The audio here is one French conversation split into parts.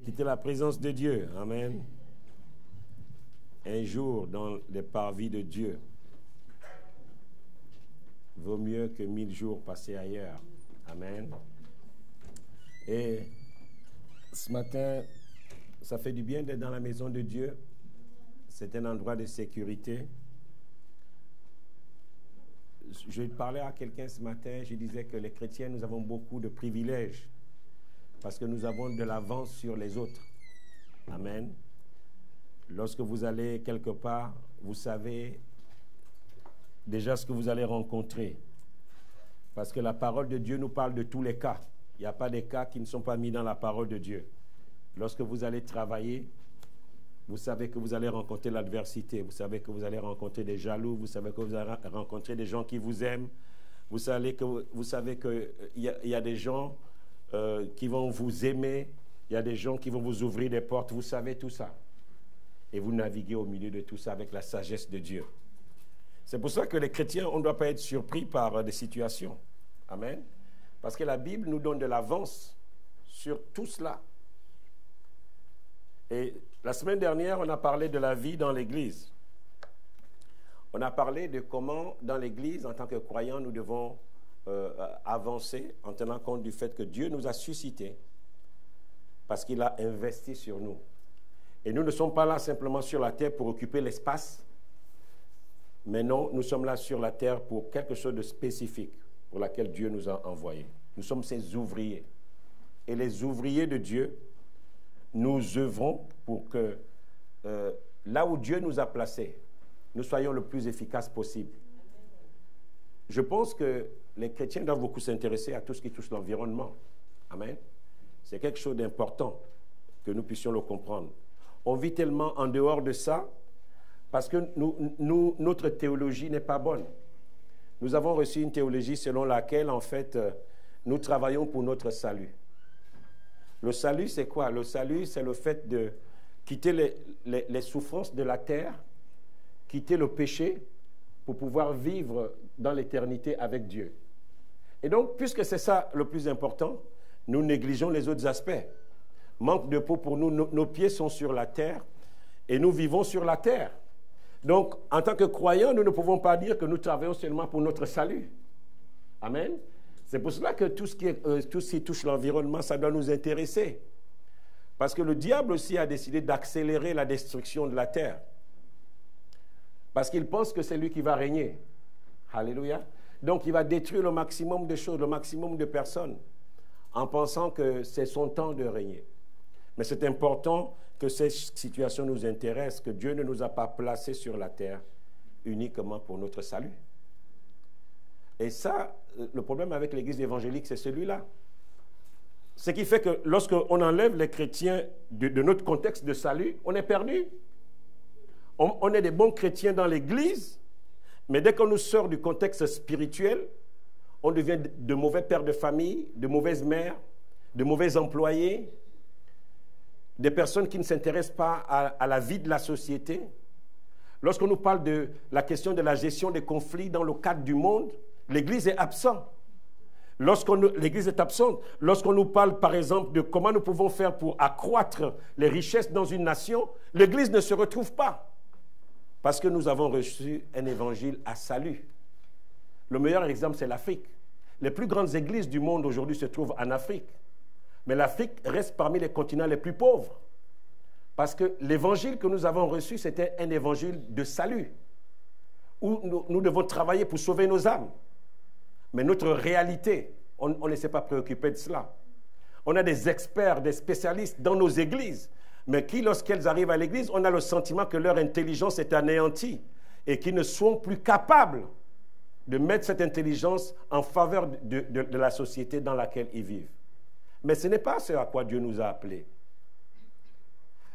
quitter la présence de Dieu. Amen. Un jour dans les parvis de Dieu vaut mieux que 1000 jours passés ailleurs. Amen. Et ce matin, ça fait du bien d'être dans la maison de Dieu. C'est un endroit de sécurité. Je parlais à quelqu'un ce matin, je disais que les chrétiens, nous avons beaucoup de privilèges parce que nous avons de l'avance sur les autres. Amen. Lorsque vous allez quelque part, vous savez déjà ce que vous allez rencontrer. Parce que la parole de Dieu nous parle de tous les cas. Il n'y a pas des cas qui ne sont pas mis dans la parole de Dieu. Lorsque vous allez travailler, vous savez que vous allez rencontrer l'adversité. Vous savez que vous allez rencontrer des jaloux. Vous savez que vous allez rencontrer des gens qui vous aiment. Vous savez qu'il y a des gens qui vont vous aimer. Il y a des gens qui vont vous ouvrir des portes. Vous savez tout ça. Et vous naviguez au milieu de tout ça avec la sagesse de Dieu. C'est pour ça que les chrétiens, on ne doit pas être surpris par des situations. Amen. Parce que la Bible nous donne de l'avance sur tout cela. Et la semaine dernière, on a parlé de la vie dans l'Église. On a parlé de comment, dans l'Église, en tant que croyants, nous devons avancer en tenant compte du fait que Dieu nous a suscités parce qu'il a investi sur nous. Et nous ne sommes pas là simplement sur la terre pour occuper l'espace, mais non, nous sommes là sur la terre pour quelque chose de spécifique pour laquelle Dieu nous a envoyés. Nous sommes ses ouvriers. Et les ouvriers de Dieu, nous œuvrons pour que là où Dieu nous a placés, nous soyons le plus efficaces possible. Je pense que les chrétiens doivent beaucoup s'intéresser à tout ce qui touche l'environnement. Amen. C'est quelque chose d'important que nous puissions le comprendre. On vit tellement en dehors de ça parce que notre théologie n'est pas bonne. Nous avons reçu une théologie selon laquelle, en fait, nous travaillons pour notre salut. Le salut, c'est quoi? Le salut, c'est le fait de quitter les souffrances de la terre, quitter le péché pour pouvoir vivre dans l'éternité avec Dieu. Et donc, puisque c'est ça le plus important, nous négligeons les autres aspects. Manque de peau pour nous, nos pieds sont sur la terre et nous vivons sur la terre. Donc, en tant que croyants, nous ne pouvons pas dire que nous travaillons seulement pour notre salut. Amen. C'est pour cela que tout ce qui touche l'environnement, ça doit nous intéresser. Parce que le diable aussi a décidé d'accélérer la destruction de la terre. Parce qu'il pense que c'est lui qui va régner. Alléluia. Donc, il va détruire le maximum de choses, le maximum de personnes, en pensant que c'est son temps de régner. Mais c'est important que ces situations nous intéressent, que Dieu ne nous a pas placés sur la terre uniquement pour notre salut. Et ça, le problème avec l'Église évangélique, c'est celui-là. Ce qui fait que lorsqu'on enlève les chrétiens de notre contexte de salut, on est perdu. On est des bons chrétiens dans l'Église, mais dès qu'on nous sort du contexte spirituel, on devient de mauvais pères de famille, de mauvaises mères, de mauvais employés, des personnes qui ne s'intéressent pas à la vie de la société. Lorsqu'on nous parle de la question de la gestion des conflits dans le cadre du monde, l'Église est absente. L'Église est absente. Lorsqu'on nous parle, par exemple, de comment nous pouvons faire pour accroître les richesses dans une nation, l'Église ne se retrouve pas. Parce que nous avons reçu un évangile à salut. Le meilleur exemple, c'est l'Afrique. Les plus grandes églises du monde aujourd'hui se trouvent en Afrique. Mais l'Afrique reste parmi les continents les plus pauvres. Parce que l'évangile que nous avons reçu, c'était un évangile de salut. Où nous devons travailler pour sauver nos âmes. Mais notre réalité, on ne s'est pas préoccupé de cela. On a des experts, des spécialistes dans nos églises, mais qui, lorsqu'elles arrivent à l'église, on a le sentiment que leur intelligence est anéantie et qu'ils ne sont plus capables de mettre cette intelligence en faveur de la société dans laquelle ils vivent. Mais ce n'est pas ce à quoi Dieu nous a appelés.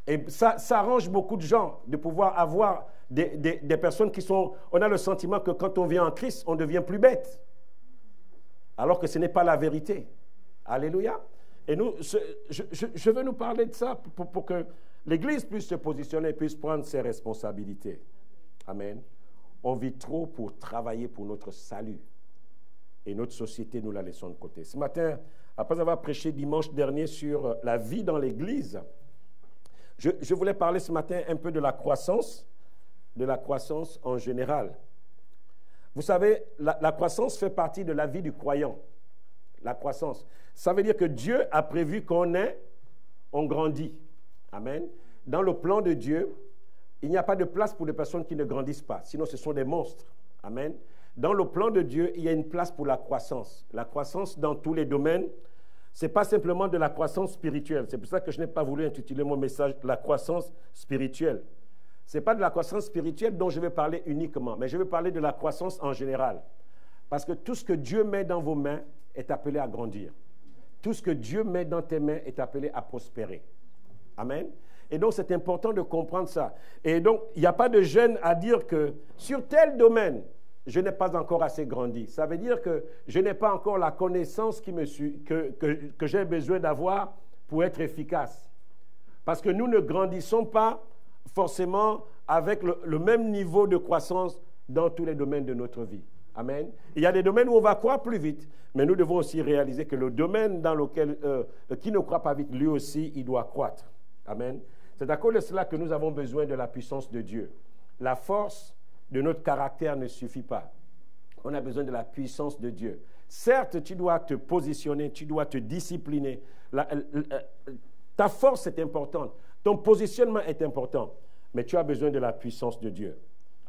Et ça arrange beaucoup de gens de pouvoir avoir des personnes qui sont... On a le sentiment que quand on vient en Christ, on devient plus bête. Alors que ce n'est pas la vérité. Alléluia. Et nous, je veux nous parler de ça pour que l'Église puisse se positionner, puisse prendre ses responsabilités. Amen. On vit trop pour travailler pour notre salut. Et notre société, nous la laissons de côté. Ce matin, après avoir prêché dimanche dernier sur la vie dans l'Église, Je voulais parler ce matin un peu de la croissance en général. Vous savez, la croissance fait partie de la vie du croyant. La croissance. Ça veut dire que Dieu a prévu on grandit. Amen. Dans le plan de Dieu, il n'y a pas de place pour des personnes qui ne grandissent pas. Sinon, ce sont des monstres. Amen. Dans le plan de Dieu, il y a une place pour la croissance. La croissance dans tous les domaines, ce n'est pas simplement de la croissance spirituelle. C'est pour ça que je n'ai pas voulu intituler mon message « La croissance spirituelle ». Ce n'est pas de la croissance spirituelle dont je vais parler uniquement, mais je vais parler de la croissance en général. Parce que tout ce que Dieu met dans vos mains est appelé à grandir. Tout ce que Dieu met dans tes mains est appelé à prospérer. Amen. Et donc, c'est important de comprendre ça. Et donc, il n'y a pas de gêne à dire que sur tel domaine, je n'ai pas encore assez grandi. Ça veut dire que je n'ai pas encore la connaissance que j'ai besoin d'avoir pour être efficace. Parce que nous ne grandissons pas forcément avec le même niveau de croissance dans tous les domaines de notre vie. Amen. Il y a des domaines où on va croire plus vite, mais nous devons aussi réaliser que le domaine dans lequel qui ne croit pas vite, lui aussi, il doit croître. Amen. C'est à cause de cela que nous avons besoin de la puissance de Dieu. La force de notre caractère ne suffit pas. On a besoin de la puissance de Dieu. Certes, tu dois te positionner, tu dois te discipliner. Ta force est importante. Ton positionnement est important. Mais tu as besoin de la puissance de Dieu.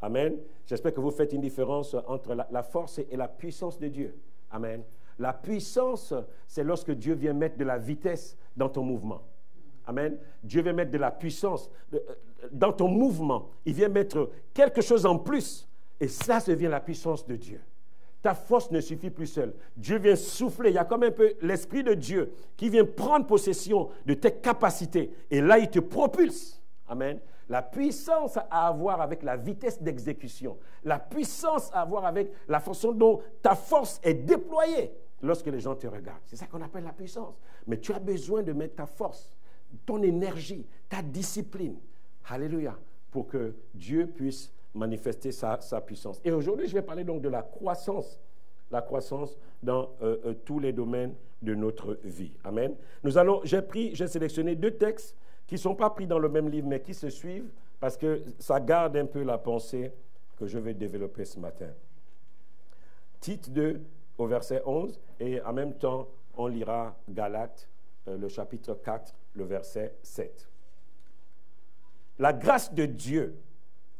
Amen. J'espère que vous faites une différence entre la force et la puissance de Dieu. Amen. La puissance, c'est lorsque Dieu vient mettre de la vitesse dans ton mouvement. Amen. Dieu vient mettre de la puissance dans ton mouvement. Il vient mettre quelque chose en plus. Et ça devient la puissance de Dieu. Ta force ne suffit plus seule. Dieu vient souffler. Il y a comme un peu l'Esprit de Dieu qui vient prendre possession de tes capacités. Et là, il te propulse. Amen. La puissance à avoir avec la vitesse d'exécution. La puissance à avoir avec la façon dont ta force est déployée lorsque les gens te regardent. C'est ça qu'on appelle la puissance. Mais tu as besoin de mettre ta force, ton énergie, ta discipline. Alléluia. Pour que Dieu puisse manifester sa puissance. Et aujourd'hui, je vais parler donc de la croissance dans tous les domaines de notre vie. Amen. J'ai sélectionné 2 textes qui ne sont pas pris dans le même livre, mais qui se suivent, parce que ça garde un peu la pensée que je vais développer ce matin. Tite 2, au verset 11, et en même temps, on lira Galates, le chapitre 4, le verset 7. La grâce de Dieu,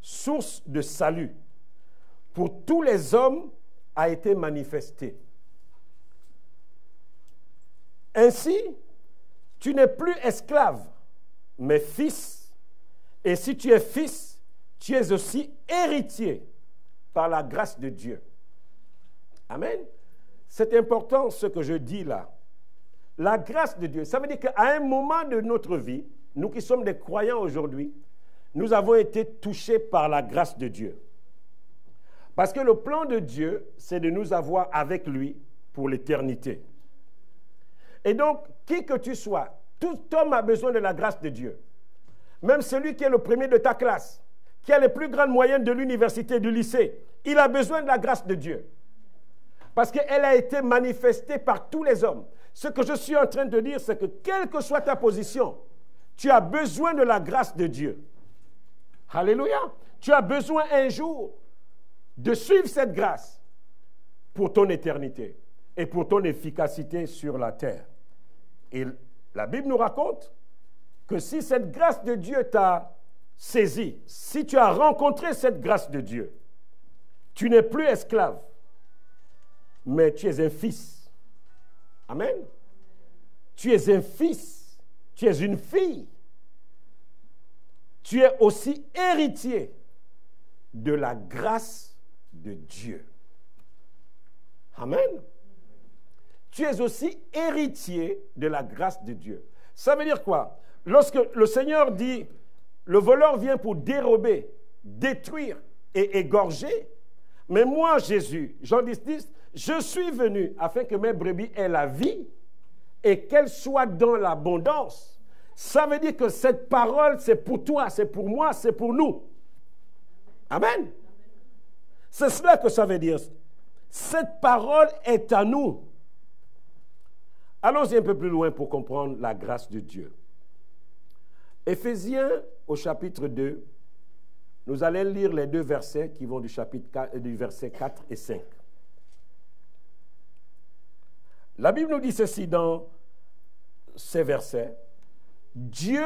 source de salut, pour tous les hommes, a été manifestée. Ainsi, tu n'es plus esclave, mais fils. Et si tu es fils, tu es aussi héritier par la grâce de Dieu. Amen. C'est important ce que je dis là. La grâce de Dieu, ça veut dire qu'à un moment de notre vie, nous qui sommes des croyants aujourd'hui, nous avons été touchés par la grâce de Dieu. Parce que le plan de Dieu, c'est de nous avoir avec lui pour l'éternité. Et donc, qui que tu sois, tout homme a besoin de la grâce de Dieu. Même celui qui est le premier de ta classe, qui a les plus grandes moyennes de l'université, du lycée, il a besoin de la grâce de Dieu. Parce qu'elle a été manifestée par tous les hommes. Ce que je suis en train de dire, c'est que quelle que soit ta position, tu as besoin de la grâce de Dieu. Alléluia. Tu as besoin un jour de suivre cette grâce pour ton éternité et pour ton efficacité sur la terre. Et la Bible nous raconte que si cette grâce de Dieu t'a saisi, si tu as rencontré cette grâce de Dieu, tu n'es plus esclave, mais tu es un fils. Amen. Tu es un fils, tu es une fille. Tu es aussi héritier de la grâce de Dieu. Amen. Tu es aussi héritier de la grâce de Dieu. Ça veut dire quoi? Lorsque le Seigneur dit, le voleur vient pour dérober, détruire et égorger, mais moi, Jésus, Jean 10, je suis venu afin que mes brebis aient la vie et qu'elles soient dans l'abondance. Ça veut dire que cette parole, c'est pour toi, c'est pour moi, c'est pour nous. Amen. C'est cela que ça veut dire. Cette parole est à nous. Allons-y un peu plus loin pour comprendre la grâce de Dieu. Éphésiens au chapitre 2, nous allons lire les deux versets qui vont du verset 4 et 5. La Bible nous dit ceci dans ces versets. Dieu,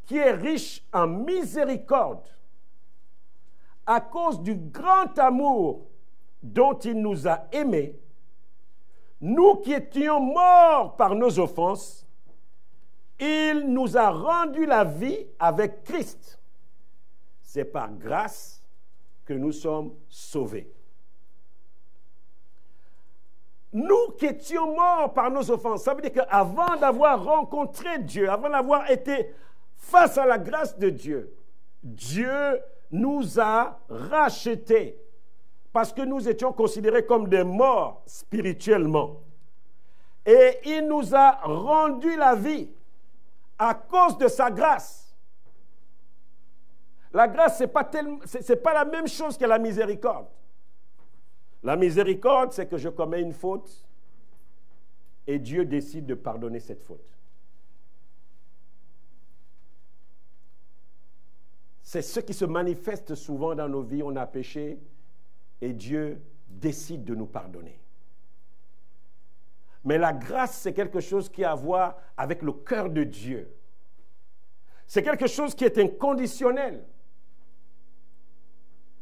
qui est riche en miséricorde, à cause du grand amour dont il nous a aimés, nous qui étions morts par nos offenses, il nous a rendu la vie avec Christ. C'est par grâce que nous sommes sauvés. Nous qui étions morts par nos offenses, ça veut dire qu'avant d'avoir rencontré Dieu, avant d'avoir été face à la grâce de Dieu, Dieu nous a rachetés parce que nous étions considérés comme des morts spirituellement. Et il nous a rendu la vie à cause de sa grâce. La grâce, ce n'est pas la même chose que la miséricorde. La miséricorde, c'est que je commets une faute et Dieu décide de pardonner cette faute. C'est ce qui se manifeste souvent dans nos vies. On a péché et Dieu décide de nous pardonner. Mais la grâce, c'est quelque chose qui a à voir avec le cœur de Dieu. C'est quelque chose qui est inconditionnel.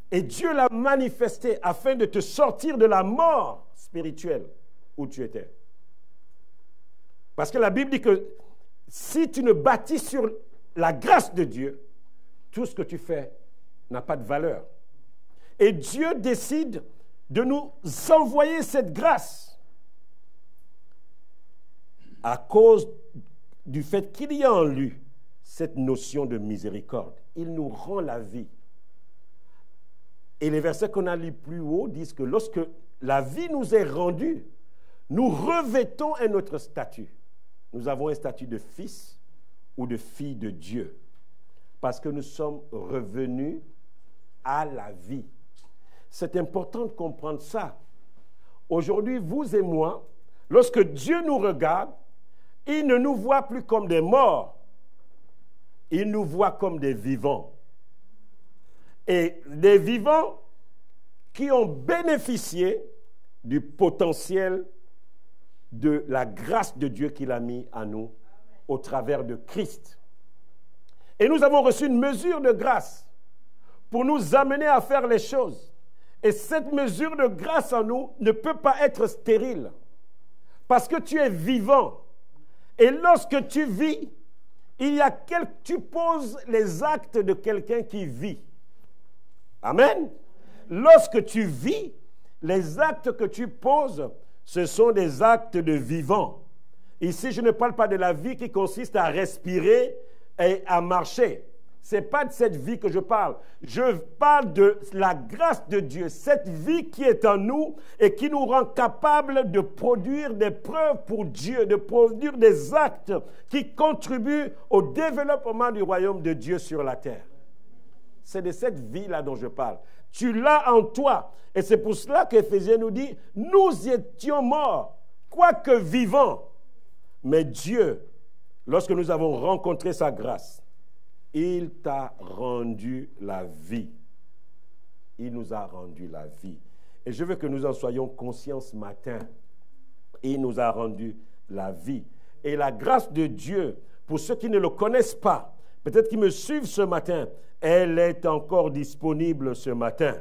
Et Dieu l'a manifesté afin de te sortir de la mort spirituelle où tu étais. Parce que la Bible dit que si tu ne bâtis sur la grâce de Dieu, tout ce que tu fais n'a pas de valeur. Et Dieu décide de nous envoyer cette grâce à cause du fait qu'il y a en lui cette notion de miséricorde. Il nous rend la vie. Et les versets qu'on a lus plus haut disent que lorsque la vie nous est rendue, nous revêtons un autre statut. Nous avons un statut de fils ou de fille de Dieu. Parce que nous sommes revenus à la vie. C'est important de comprendre ça. Aujourd'hui, vous et moi, lorsque Dieu nous regarde, il ne nous voit plus comme des morts. Il nous voit comme des vivants. Et des vivants qui ont bénéficié du potentiel de la grâce de Dieu qu'il a mis à nous au travers de Christ. Et nous avons reçu une mesure de grâce pour nous amener à faire les choses. Et cette mesure de grâce en nous ne peut pas être stérile. Parce que tu es vivant. Et lorsque tu vis, tu poses les actes de quelqu'un qui vit. Amen. Lorsque tu vis, les actes que tu poses, ce sont des actes de vivant. Ici, je ne parle pas de la vie qui consiste à respirer et à marcher. Ce n'est pas de cette vie que je parle. Je parle de la grâce de Dieu, cette vie qui est en nous et qui nous rend capables de produire des preuves pour Dieu, de produire des actes qui contribuent au développement du royaume de Dieu sur la terre. C'est de cette vie-là dont je parle. Tu l'as en toi. Et c'est pour cela qu'Éphésiens nous dit, nous étions morts, quoique vivants. Mais Dieu, lorsque nous avons rencontré sa grâce, il t'a rendu la vie. Il nous a rendu la vie. Et je veux que nous en soyons conscients ce matin. Il nous a rendu la vie. Et la grâce de Dieu, pour ceux qui ne le connaissent pas, peut-être qui me suivent ce matin, elle est encore disponible ce matin.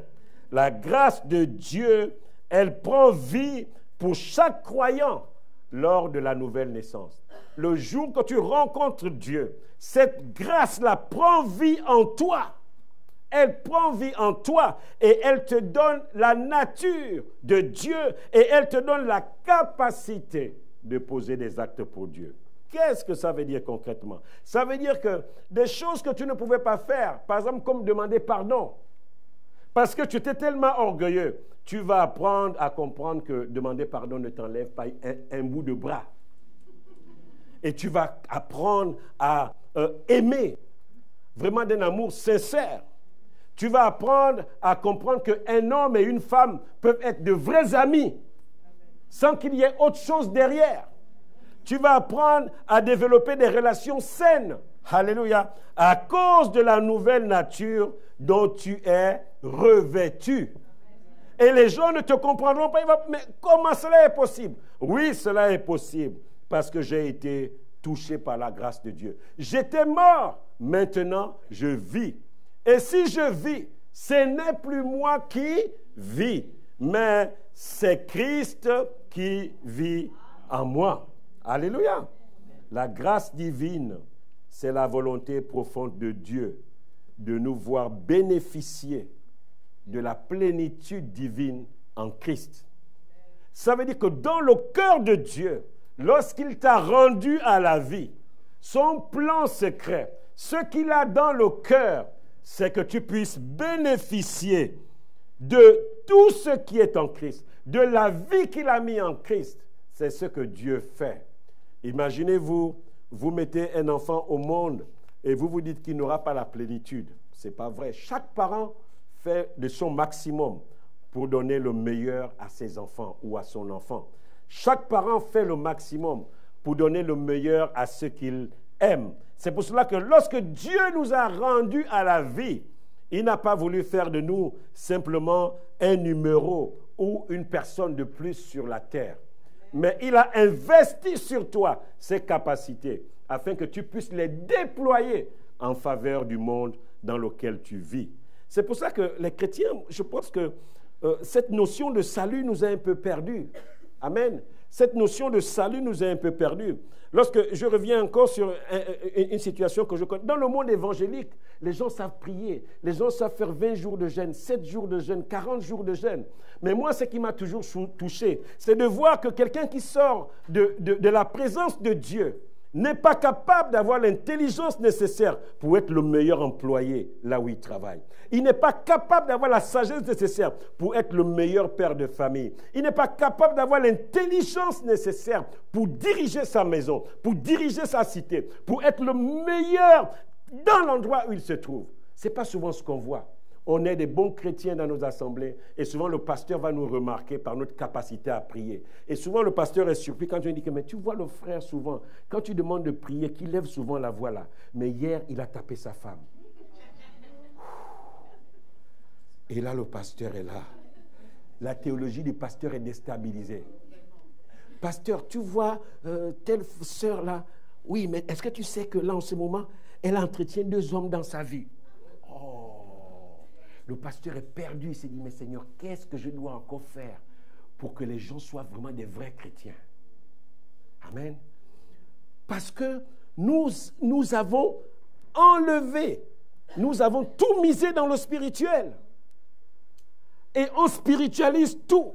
La grâce de Dieu, elle prend vie pour chaque croyant lors de la nouvelle naissance. Le jour que tu rencontres Dieu, cette grâce-là prend vie en toi. Elle prend vie en toi et elle te donne la nature de Dieu et elle te donne la capacité de poser des actes pour Dieu. Qu'est-ce que ça veut dire concrètement? Ça veut dire que des choses que tu ne pouvais pas faire, par exemple comme demander pardon, parce que tu étais tellement orgueilleux, tu vas apprendre à comprendre que demander pardon ne t'enlève pas un bout de bras. Et tu vas apprendre à aimer vraiment d'un amour sincère. Tu vas apprendre à comprendre qu'un homme et une femme peuvent être de vrais amis sans qu'il y ait autre chose derrière. Tu vas apprendre à développer des relations saines. Alléluia. À cause de la nouvelle nature dont tu es revêtu. Et les gens ne te comprendront pas. Mais comment cela est possible? Oui, cela est possible parce que j'ai été touché par la grâce de Dieu. J'étais mort, maintenant je vis. Et si je vis, ce n'est plus moi qui vis, mais c'est Christ qui vit en moi. Alléluia. La grâce divine, c'est la volonté profonde de Dieu de nous voir bénéficier de la plénitude divine en Christ. Ça veut dire que dans le cœur de Dieu, lorsqu'il t'a rendu à la vie, son plan secret, ce qu'il a dans le cœur, c'est que tu puisses bénéficier de tout ce qui est en Christ, de la vie qu'il a mis en Christ. C'est ce que Dieu fait. Imaginez-vous, vous mettez un enfant au monde et vous vous dites qu'il n'aura pas la plénitude. Ce n'est pas vrai. Chaque parent fait de son maximum pour donner le meilleur à ses enfants ou à son enfant. Chaque parent fait le maximum pour donner le meilleur à ceux qu'il aime. C'est pour cela que lorsque Dieu nous a rendus à la vie, il n'a pas voulu faire de nous simplement un numéro ou une personne de plus sur la terre. Mais il a investi sur toi ses capacités afin que tu puisses les déployer en faveur du monde dans lequel tu vis. C'est pour ça que les chrétiens, je pense que cette notion de salut nous a un peu perdus. Amen. Cette notion de salut nous a un peu perdus. Lorsque je reviens encore sur une situation que je connais, dans le monde évangélique, les gens savent prier, les gens savent faire 20 jours de jeûne, 7 jours de jeûne, 40 jours de jeûne. Mais moi, ce qui m'a toujours touché, c'est de voir que quelqu'un qui sort de la présence de Dieu n'est pas capable d'avoir l'intelligence nécessaire pour être le meilleur employé là où il travaille. Il n'est pas capable d'avoir la sagesse nécessaire pour être le meilleur père de famille. Il n'est pas capable d'avoir l'intelligence nécessaire pour diriger sa maison, pour diriger sa cité, pour être le meilleur dans l'endroit où il se trouve. Ce n'est pas souvent ce qu'on voit. On est des bons chrétiens dans nos assemblées et souvent le pasteur va nous remarquer par notre capacité à prier. Et souvent le pasteur est surpris quand tu lui dis que mais tu vois le frère souvent, quand tu demandes de prier, qu'il lève souvent la voix là. Mais hier, il a tapé sa femme. Et là, le pasteur est là. La théologie du pasteur est déstabilisée. Pasteur, tu vois telle sœur là. Oui, mais est-ce que tu sais que là, en ce moment, elle entretient 2 hommes dans sa vie? Oh! Le pasteur est perdu. Il s'est dit, mais Seigneur, qu'est-ce que je dois encore faire pour que les gens soient vraiment des vrais chrétiens? Amen. Parce que nous avons enlevé, nous avons tout misé dans le spirituel. Et on spiritualise tout.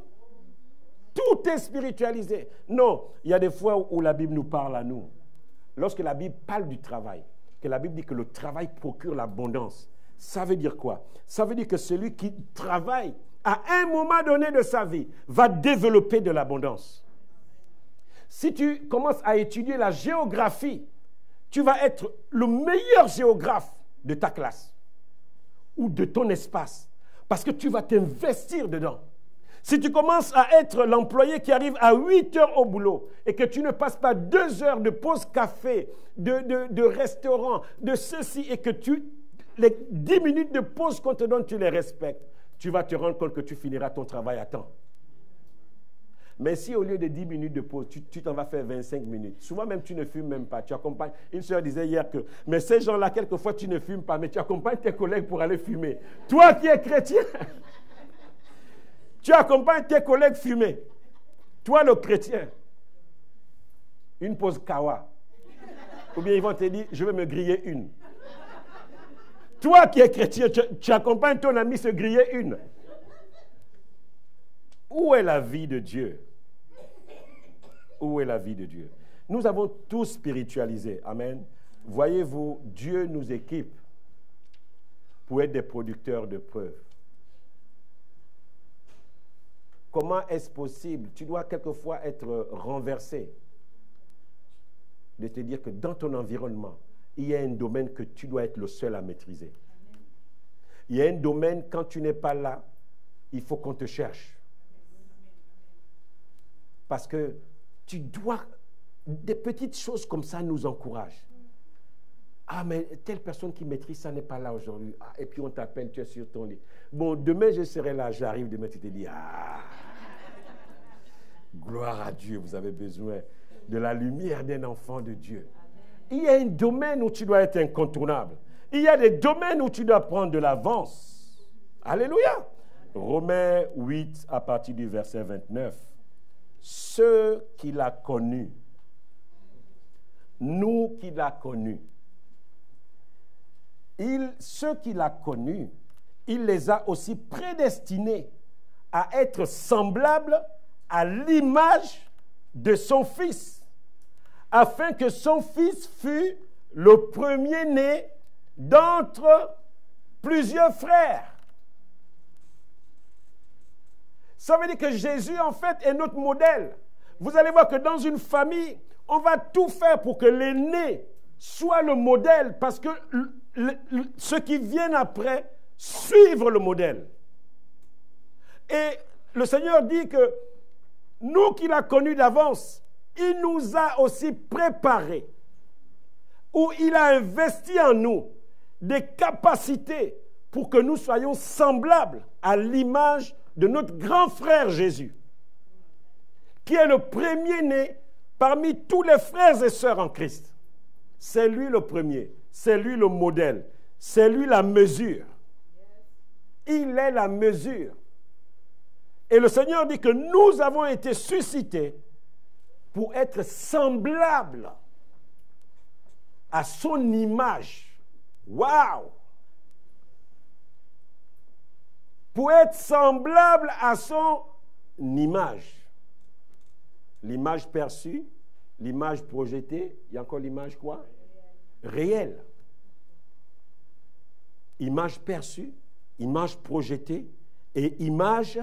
Tout est spiritualisé. Non, il y a des fois où la Bible nous parle à nous. Lorsque la Bible parle du travail, que la Bible dit que le travail procure l'abondance, ça veut dire quoi? Ça veut dire que celui qui travaille à un moment donné de sa vie va développer de l'abondance. Si tu commences à étudier la géographie, tu vas être le meilleur géographe de ta classe ou de ton espace parce que tu vas t'investir dedans. Si tu commences à être l'employé qui arrive à 8 heures au boulot et que tu ne passes pas 2 heures de pause café, de restaurant, de ceci et que les 10 minutes de pause qu'on te donne, tu les respectes, tu vas te rendre compte que tu finiras ton travail à temps. Mais si au lieu de 10 minutes de pause, tu t'en vas faire 25 minutes, souvent même tu ne fumes même pas, tu accompagnes. Une sœur disait hier que, mais ces gens-là, quelquefois tu ne fumes pas, mais tu accompagnes tes collègues pour aller fumer. Toi qui es chrétien, tu accompagnes tes collègues fumer. Toi le chrétien, une pause kawa. Ou bien ils vont te dire, je vais me griller une. Toi qui es chrétien, tu accompagnes ton ami se griller une. Où est la vie de Dieu? Où est la vie de Dieu? Nous avons tous spiritualisé. Amen. Voyez-vous, Dieu nous équipe pour être des producteurs de preuves. Comment est-ce possible? Tu dois quelquefois être renversé de te dire que dans ton environnement, il y a un domaine que tu dois être le seul à maîtriser. Il y a un domaine, quand tu n'es pas là, il faut qu'on te cherche. Parce que tu dois Des petites choses comme ça nous encouragent. Ah, mais telle personne qui maîtrise ça n'est pas là aujourd'hui. Ah, et puis on t'appelle, tu es sur ton lit. Bon, demain je serai là, j'arrive demain, tu te dis, ah, gloire à Dieu, vous avez besoin de la lumière d'un enfant de Dieu. Il y a un domaine où tu dois être incontournable. Il y a des domaines où tu dois prendre de l'avance. Alléluia. Romains 8, à partir du verset 29. Ceux qu'il a connus, nous qu'il a connus, ceux qu'il a connus, il les a aussi prédestinés à être semblables à l'image de son Fils, afin que son Fils fût le premier-né d'entre plusieurs frères. Ça veut dire que Jésus, en fait, est notre modèle. Vous allez voir que dans une famille, on va tout faire pour que l'aîné soit le modèle, parce que ceux qui viennent après suivent le modèle. Et le Seigneur dit que nous qu'il a connus d'avance, il nous a aussi préparés, où il a investi en nous des capacités pour que nous soyons semblables à l'image de notre grand frère Jésus, qui est le premier-né parmi tous les frères et sœurs en Christ. C'est lui le premier, c'est lui le modèle, c'est lui la mesure. Il est la mesure. Et le Seigneur dit que nous avons été suscités pour être semblables à son image. Waouh! Pour être semblable à son image. L'image perçue, l'image projetée, il y a encore l'image quoi? Réelle. Image perçue, image projetée et image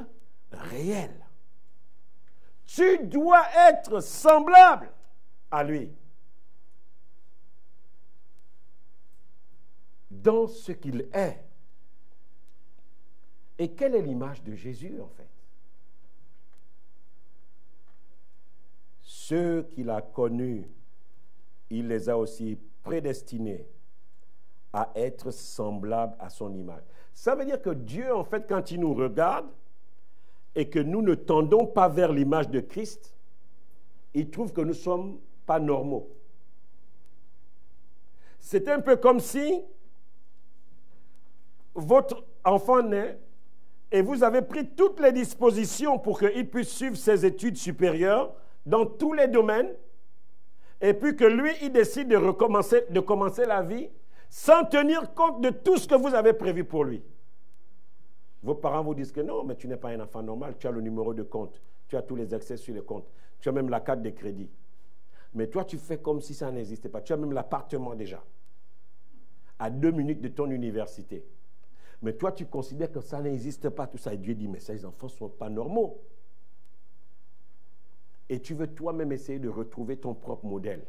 réelle. Tu dois être semblable à lui. Dans ce qu'il est. Et quelle est l'image de Jésus, en fait? Ceux qu'il a connus, il les a aussi prédestinés à être semblables à son image. Ça veut dire que Dieu, en fait, quand il nous regarde et que nous ne tendons pas vers l'image de Christ, il trouve que nous ne sommes pas normaux. C'est un peu comme si votre enfant naît et vous avez pris toutes les dispositions pour qu'il puisse suivre ses études supérieures dans tous les domaines, et puis que lui, il décide de commencer la vie sans tenir compte de tout ce que vous avez prévu pour lui. Vos parents vous disent que non, mais tu n'es pas un enfant normal, tu as le numéro de compte, tu as tous les accès sur le compte, tu as même la carte de crédit. Mais toi, tu fais comme si ça n'existait pas. Tu as même l'appartement déjà, à 2 minutes de ton université. Mais toi, tu considères que ça n'existe pas, tout ça. Et Dieu dit, mais ces enfants ne sont pas normaux. Et tu veux toi-même essayer de retrouver ton propre modèle.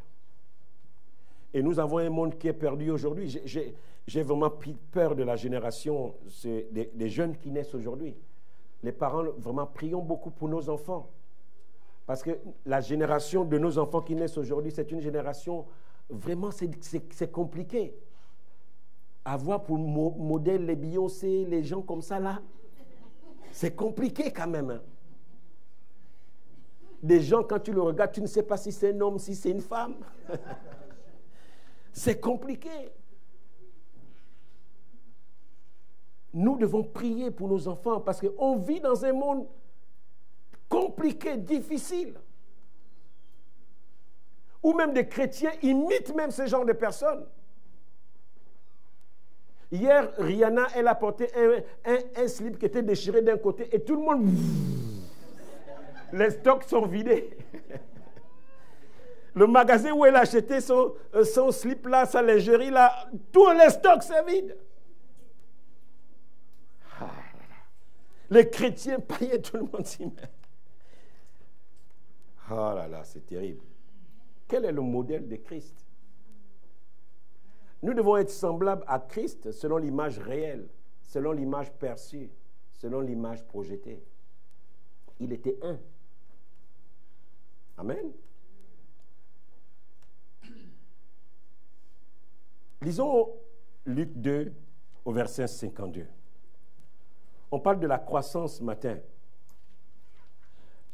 Et nous avons un monde qui est perdu aujourd'hui. J'ai vraiment peur de la génération des jeunes qui naissent aujourd'hui. Les parents, vraiment, prions beaucoup pour nos enfants. Parce que la génération de nos enfants qui naissent aujourd'hui, c'est une génération, vraiment, c'est compliqué. Avoir pour modèle les Beyoncé, les gens comme ça, là, c'est compliqué quand même. Hein. Des gens, quand tu le regardes, tu ne sais pas si c'est un homme, si c'est une femme. C'est compliqué. Nous devons prier pour nos enfants parce qu'on vit dans un monde compliqué, difficile. Ou même des chrétiens imitent même ce genre de personnes. Hier, Rihanna, elle a porté un slip qui était déchiré d'un côté et tout le monde... Les stocks sont vidés. Le magasin où elle a acheté son slip là, sa lingerie là, tous les stocks c'est vide. Les chrétiens payaient, tout le monde s'y met. Ah là là, c'est terrible. Quel est le modèle de Christ? Nous devons être semblables à Christ selon l'image réelle, selon l'image perçue, selon l'image projetée. Il était un. Amen. Lisons Luc 2 au verset 52. On parle de la croissance ce matin.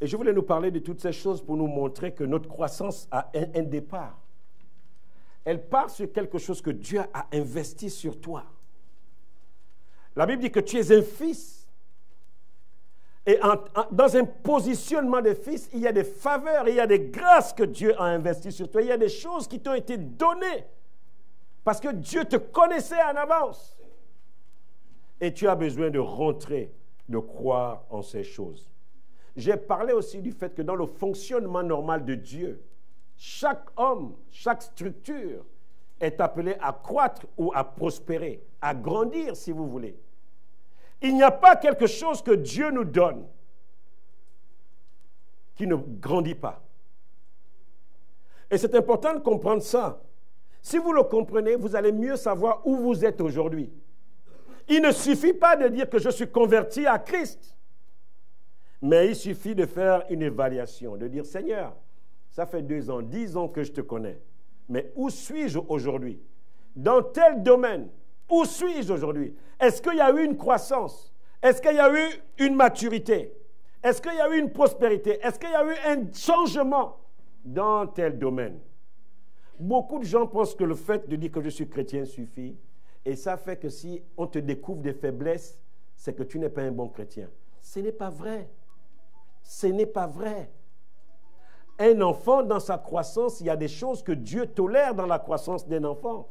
Et je voulais nous parler de toutes ces choses pour nous montrer que notre croissance a un départ. Elle part sur quelque chose que Dieu a investi sur toi. La Bible dit que tu es un fils. Et dans un positionnement de fils, il y a des faveurs, il y a des grâces que Dieu a investies sur toi. Il y a des choses qui t'ont été données parce que Dieu te connaissait en avance. Et tu as besoin de rentrer, de croire en ces choses. J'ai parlé aussi du fait que dans le fonctionnement normal de Dieu, chaque homme, chaque structure est appelée à croître ou à prospérer, à grandir si vous voulez. Il n'y a pas quelque chose que Dieu nous donne qui ne grandit pas. Et c'est important de comprendre ça. Si vous le comprenez, vous allez mieux savoir où vous êtes aujourd'hui. Il ne suffit pas de dire que je suis converti à Christ. Mais il suffit de faire une évaluation, de dire, Seigneur, ça fait 2 ans, 10 ans que je te connais. Mais où suis-je aujourd'hui? Dans tel domaine, où suis-je aujourd'hui? Est-ce qu'il y a eu une croissance? Est-ce qu'il y a eu une maturité? Est-ce qu'il y a eu une prospérité? Est-ce qu'il y a eu un changement dans tel domaine? Beaucoup de gens pensent que le fait de dire que je suis chrétien suffit. Et ça fait que si on te découvre des faiblesses, c'est que tu n'es pas un bon chrétien. Ce n'est pas vrai. Ce n'est pas vrai. Un enfant, dans sa croissance, il y a des choses que Dieu tolère dans la croissance d'un enfant.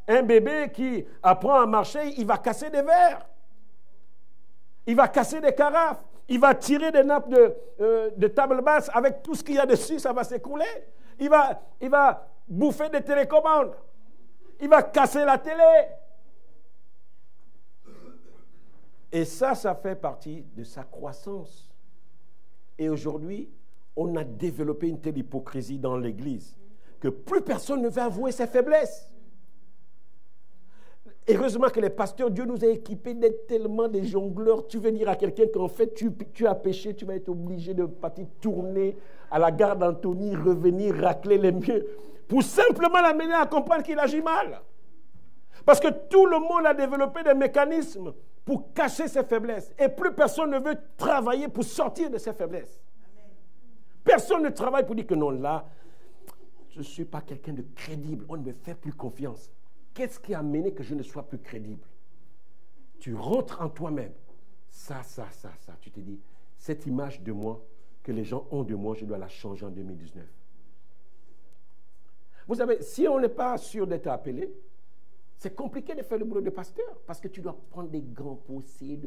Un bébé qui apprend à marcher, il va casser des verres. Il va casser des carafes. Il va tirer des nappes de table basse. Avec tout ce qu'il y a dessus, ça va s'écrouler. Il va bouffer des télécommandes. Il va casser la télé. Et ça fait partie de sa croissance. Et aujourd'hui, on a développé une telle hypocrisie dans l'Église que plus personne ne veut avouer ses faiblesses. Heureusement que les pasteurs, Dieu nous a équipés d'être tellement des jongleurs. Tu veux dire à quelqu'un qu'en fait, tu as péché, tu vas être obligé de partir tourner à la gare d'Antony, revenir, racler les murs, pour simplement l'amener à comprendre qu'il agit mal. Parce que tout le monde a développé des mécanismes pour cacher ses faiblesses. Et plus personne ne veut travailler pour sortir de ses faiblesses. Personne ne travaille pour dire que non, là, je ne suis pas quelqu'un de crédible. On ne me fait plus confiance. Qu'est-ce qui a amené que je ne sois plus crédible? Tu rentres en toi-même. Ça. Tu te dis, cette image de moi que les gens ont de moi, je dois la changer en 2019. Vous savez, si on n'est pas sûr d'être appelé, c'est compliqué de faire le boulot de pasteur parce que tu dois prendre des grands pour essayer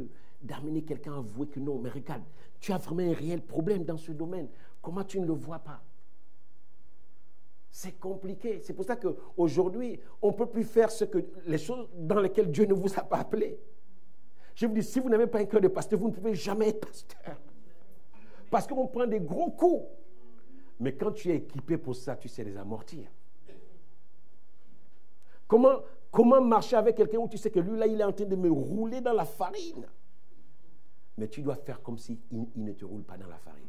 d'amener quelqu'un à avouer que non, mais regarde, tu as vraiment un réel problème dans ce domaine. Comment tu ne le vois pas? C'est compliqué. C'est pour ça qu'aujourd'hui, on ne peut plus faire les choses dans lesquelles Dieu ne vous a pas appelé. Je vous dis, si vous n'avez pas un cœur de pasteur, vous ne pouvez jamais être pasteur. Parce qu'on prend des gros coups. Mais quand tu es équipé pour ça, tu sais les amortir. Comment marcher avec quelqu'un où tu sais que lui, là, il est en train de me rouler dans la farine? Mais tu dois faire comme s'il ne te roule pas dans la farine.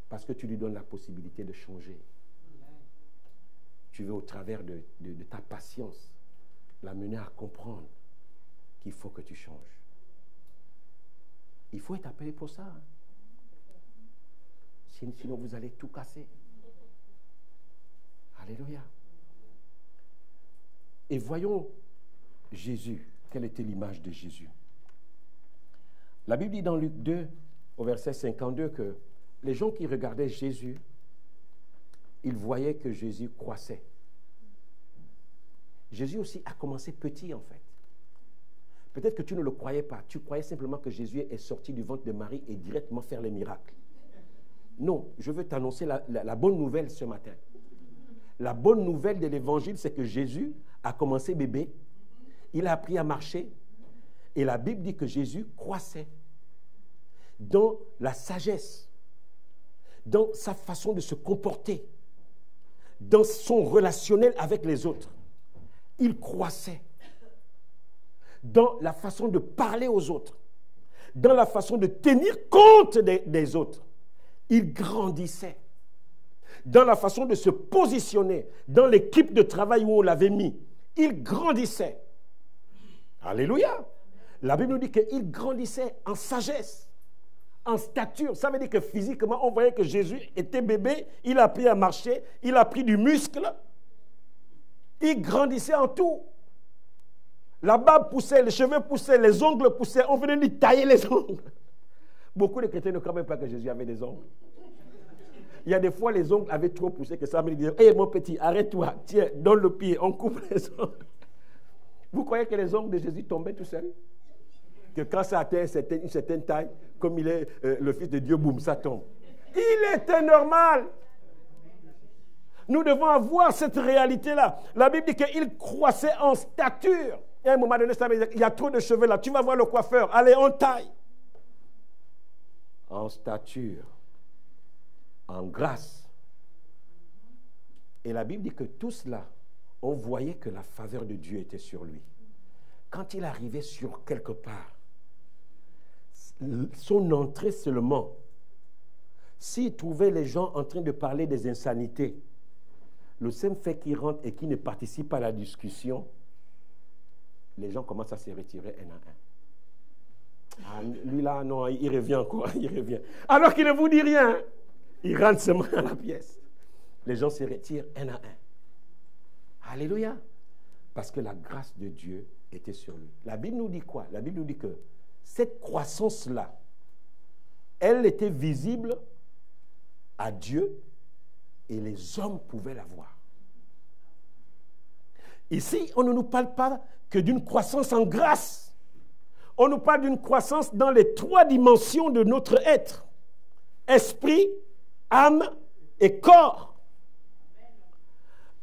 Parce que tu lui donnes la possibilité de changer. Tu veux, au travers de ta patience, l'amener à comprendre qu'il faut que tu changes. Il faut être appelé pour ça. Hein. Sinon, vous allez tout casser. Alléluia. Et voyons Jésus. Quelle était l'image de Jésus? La Bible dit dans Luc 2, au verset 52, que les gens qui regardaient Jésus, ils voyaient que Jésus croissait. Jésus aussi a commencé petit en fait. Peut-être que tu ne le croyais pas. Tu croyais simplement que Jésus est sorti du ventre de Marie et directement faire les miracles. Non, je veux t'annoncer la bonne nouvelle ce matin. La bonne nouvelle de l'évangile, c'est que Jésus a commencé bébé, il a appris à marcher, et la Bible dit que Jésus croissait dans la sagesse, dans sa façon de se comporter, dans son relationnel avec les autres. Il croissait dans la façon de parler aux autres, dans la façon de tenir compte des autres. Il grandissait dans la façon de se positionner, dans l'équipe de travail où on l'avait mis. Il grandissait. Alléluia. La Bible nous dit qu'il grandissait en sagesse, en stature. Ça veut dire que physiquement, on voyait que Jésus était bébé, il a appris à marcher, il a pris du muscle. Il grandissait en tout. La barbe poussait, les cheveux poussaient, les ongles poussaient. On venait lui tailler les ongles. Beaucoup de chrétiens ne croient même pas que Jésus avait des ongles. Il y a des fois, les ongles avaient trop poussé que ça me disait, hé mon petit, arrête-toi, tiens, donne le pied, on coupe les ongles. Vous croyez que les ongles de Jésus tombaient tout seuls? Que quand ça atteint une certaine taille, comme il est le Fils de Dieu, boum, ça tombe. Il était normal. Nous devons avoir cette réalité-là. La Bible dit qu'il croissait en stature. Et à un moment donné, ça veut dire, il y a trop de cheveux là, tu vas voir le coiffeur, allez, on taille. En stature, en grâce. Et la Bible dit que tout cela, on voyait que la faveur de Dieu était sur lui. Quand il arrivait sur quelque part, son entrée seulement, s'il trouvait les gens en train de parler des insanités, le simple fait qu'il rentre et qu'il ne participe pas à la discussion, les gens commencent à se retirer un à un. Ah, lui là, non, il revient encore, il revient. Alors qu'il ne vous dit rien, il rentre seulement dans la pièce. Les gens se retirent un à un. Alléluia. Parce que la grâce de Dieu était sur lui. La Bible nous dit quoi? La Bible nous dit que cette croissance-là, elle était visible à Dieu et les hommes pouvaient la voir. Ici, on ne nous parle pas que d'une croissance en grâce. On nous parle d'une croissance dans les 3 dimensions de notre être. Esprit, âme et corps.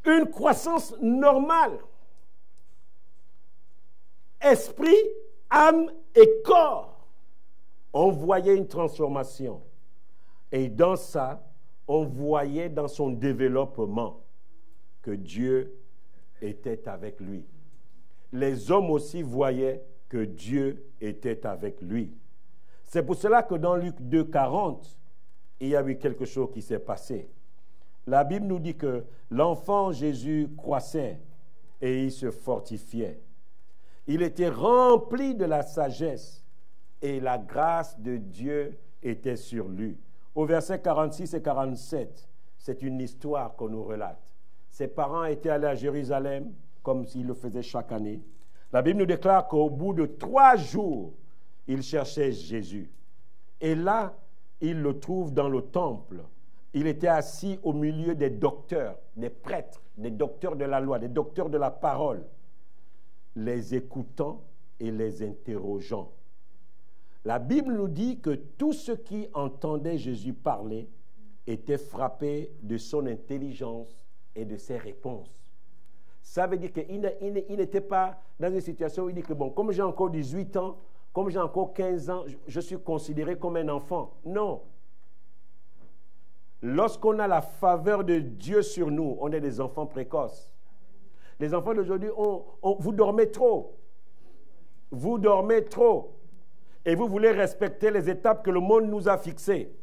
Une croissance normale. Esprit, âme et corps. On voyait une transformation. Et dans ça, on voyait dans son développement que Dieu était avec lui. Les hommes aussi voyaient que Dieu était avec lui. C'est pour cela que dans Luc 2, 40, il y a eu quelque chose qui s'est passé. La Bible nous dit que l'enfant Jésus croissait et il se fortifiait. Il était rempli de la sagesse et la grâce de Dieu était sur lui. Au verset 46 et 47, c'est une histoire qu'on nous relate. Ses parents étaient allés à Jérusalem, comme s'ils le faisaient chaque année. La Bible nous déclare qu'au bout de 3 jours, ils cherchaient Jésus. Et là, ils le trouvent dans le temple. Il était assis au milieu des docteurs, des prêtres, des docteurs de la loi, des docteurs de la parole, les écoutant et les interrogeant. La Bible nous dit que tous ceux qui entendaient Jésus parler étaient frappés de son intelligence et de ses réponses. Ça veut dire qu'il n'était pas dans une situation où il dit que, bon, comme j'ai encore 18 ans, comme j'ai encore 15 ans, je suis considéré comme un enfant. Non. Lorsqu'on a la faveur de Dieu sur nous, on est des enfants précoces. Les enfants d'aujourd'hui, vous dormez trop. Vous dormez trop. Et vous voulez respecter les étapes que le monde nous a fixées.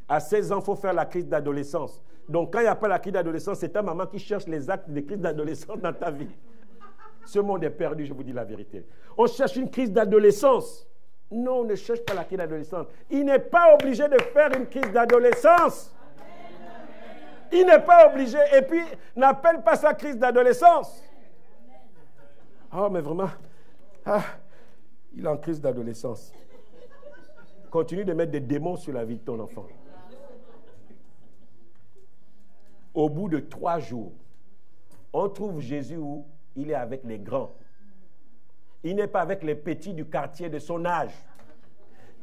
À 16 ans, il faut faire la crise d'adolescence. Donc, quand il n'y a pas la crise d'adolescence, c'est ta maman qui cherche les actes de crise d'adolescence dans ta vie. Ce monde est perdu, je vous dis la vérité. On cherche une crise d'adolescence. Non, on ne cherche pas la crise d'adolescence. Il n'est pas obligé de faire une crise d'adolescence. Il n'est pas obligé. Et puis, n'appelle pas ça crise d'adolescence. Oh, mais vraiment, il est en crise d'adolescence. Continue de mettre des démons sur la vie de ton enfant. Au bout de 3 jours, on trouve Jésus où il est avec les grands. Il n'est pas avec les petits du quartier de son âge.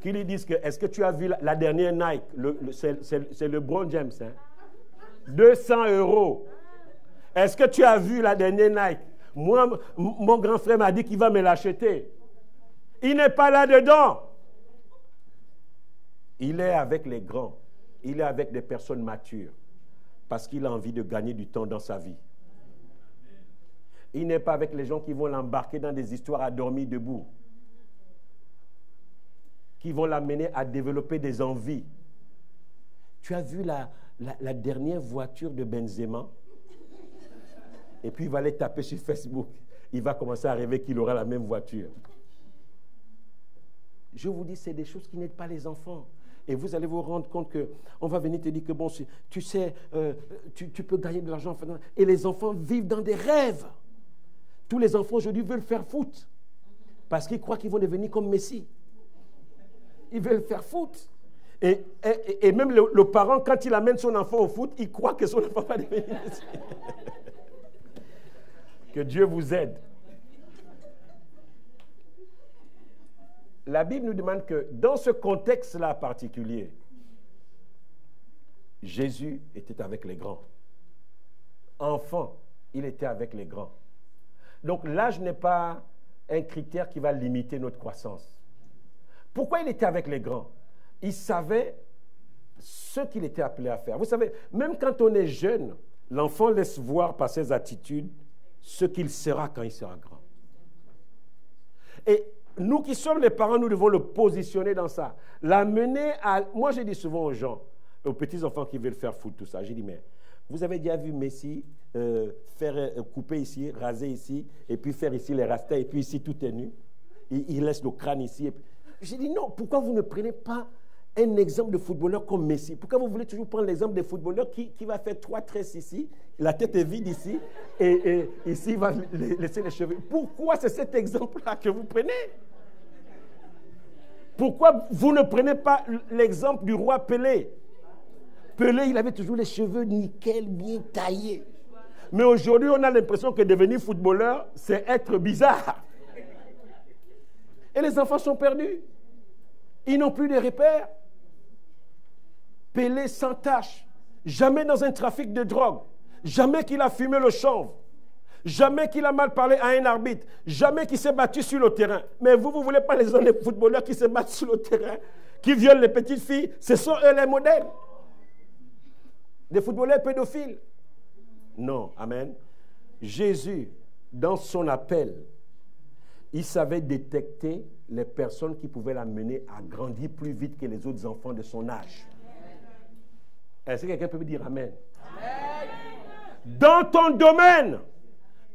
Qui lui disent que, est-ce que tu as vu la dernière Nike? C'est le LeBron James. Hein? 200 €. Est-ce que tu as vu la dernière Nike? Moi, mon grand frère m'a dit qu'il va me l'acheter. Il n'est pas là-dedans. Il est avec les grands. Il est avec des personnes matures. Parce qu'il a envie de gagner du temps dans sa vie. Il n'est pas avec les gens qui vont l'embarquer dans des histoires à dormir debout. Qui vont l'amener à développer des envies. Tu as vu la dernière voiture de Benzema, et puis il va aller taper sur Facebook. Il va commencer à rêver qu'il aura la même voiture. Je vous dis, c'est des choses qui n'aident pas les enfants. Et vous allez vous rendre compte qu'on va venir te dire que, bon, tu sais, tu peux gagner de l'argent. Et les enfants vivent dans des rêves. Tous les enfants aujourd'hui veulent faire foot. Parce qu'ils croient qu'ils vont devenir comme Messi. Ils veulent faire foot. Et même le parent, quand il amène son enfant au foot, il croit que son enfant va devenir Messi. Que Dieu vous aide. La Bible nous demande que dans ce contexte-là particulier, Jésus était avec les grands. Enfant, il était avec les grands. Donc l'âge n'est pas un critère qui va limiter notre croissance. Pourquoi il était avec les grands? Il savait ce qu'il était appelé à faire. Vous savez, même quand on est jeune, l'enfant laisse voir par ses attitudes ce qu'il sera quand il sera grand. Et nous qui sommes les parents, nous devons le positionner dans ça. L'amener à... Moi, je dis souvent aux gens, aux petits-enfants qui veulent faire foot, tout ça, j'ai dit, mais vous avez déjà vu Messi faire couper ici, raser ici, et puis faire ici les rastas, et puis ici, tout est nu. Il laisse le crâne ici. J'ai dit, non, pourquoi vous ne prenez pas un exemple de footballeur comme Messi? Pourquoi vous voulez toujours prendre l'exemple des footballeurs qui va faire 3 tresses ici, la tête est vide ici, et ici, il va laisser les cheveux. Pourquoi c'est cet exemple-là que vous prenez? Pourquoi vous ne prenez pas l'exemple du roi Pelé? Pelé, il avait toujours les cheveux nickel, bien taillés. Mais aujourd'hui, on a l'impression que devenir footballeur, c'est être bizarre. Et les enfants sont perdus. Ils n'ont plus de repères. Pelé sans tache. Jamais dans un trafic de drogue. Jamais qu'il a fumé le chanvre. Jamais qu'il a mal parlé à un arbitre. Jamais qu'il s'est battu sur le terrain. Mais vous ne voulez pas les hommes, les footballeurs qui se battent sur le terrain, qui violent les petites filles. Ce sont eux les modèles. Des footballeurs pédophiles. Non, amen. Jésus, dans son appel, il savait détecter les personnes qui pouvaient l'amener à grandir plus vite que les autres enfants de son âge. Est-ce que quelqu'un peut me dire amen? Amen. Dans ton domaine,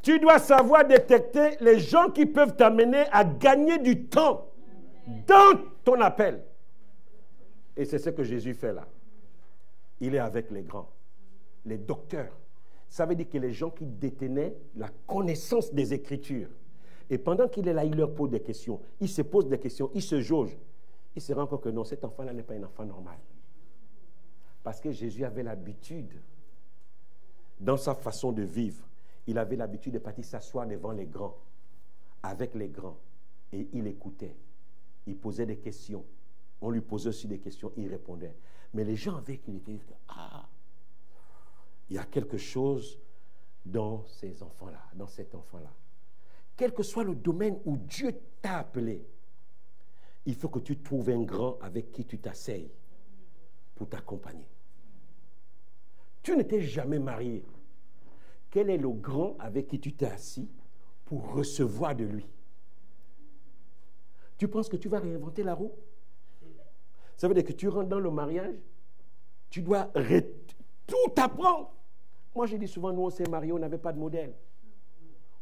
tu dois savoir détecter les gens qui peuvent t'amener à gagner du temps dans ton appel. Et c'est ce que Jésus fait là. Il est avec les grands, les docteurs. Ça veut dire que les gens qui détenaient la connaissance des Écritures. Et pendant qu'il est là, il leur pose des questions. Il se pose des questions, il se jauge. Il se rend compte que non, cet enfant-là n'est pas un enfant normal. Parce que Jésus avait l'habitude, dans sa façon de vivre, il avait l'habitude de partir s'asseoir devant les grands, avec les grands. Et il écoutait. Il posait des questions. On lui posait aussi des questions, il répondait. Mais les gens avec lui étaient il y a quelque chose dans ces enfants-là, dans cet enfant-là. Quel que soit le domaine où Dieu t'a appelé, il faut que tu trouves un grand avec qui tu t'asseyes pour t'accompagner. Tu ne t'es jamais marié. Quel est le grand avec qui tu t'es assis pour recevoir de lui? Tu penses que tu vas réinventer la roue? Ça veut dire que tu rentres dans le mariage, tu dois tout apprendre. Moi, je dis souvent, nous, on s'est mariés, on n'avait pas de modèle.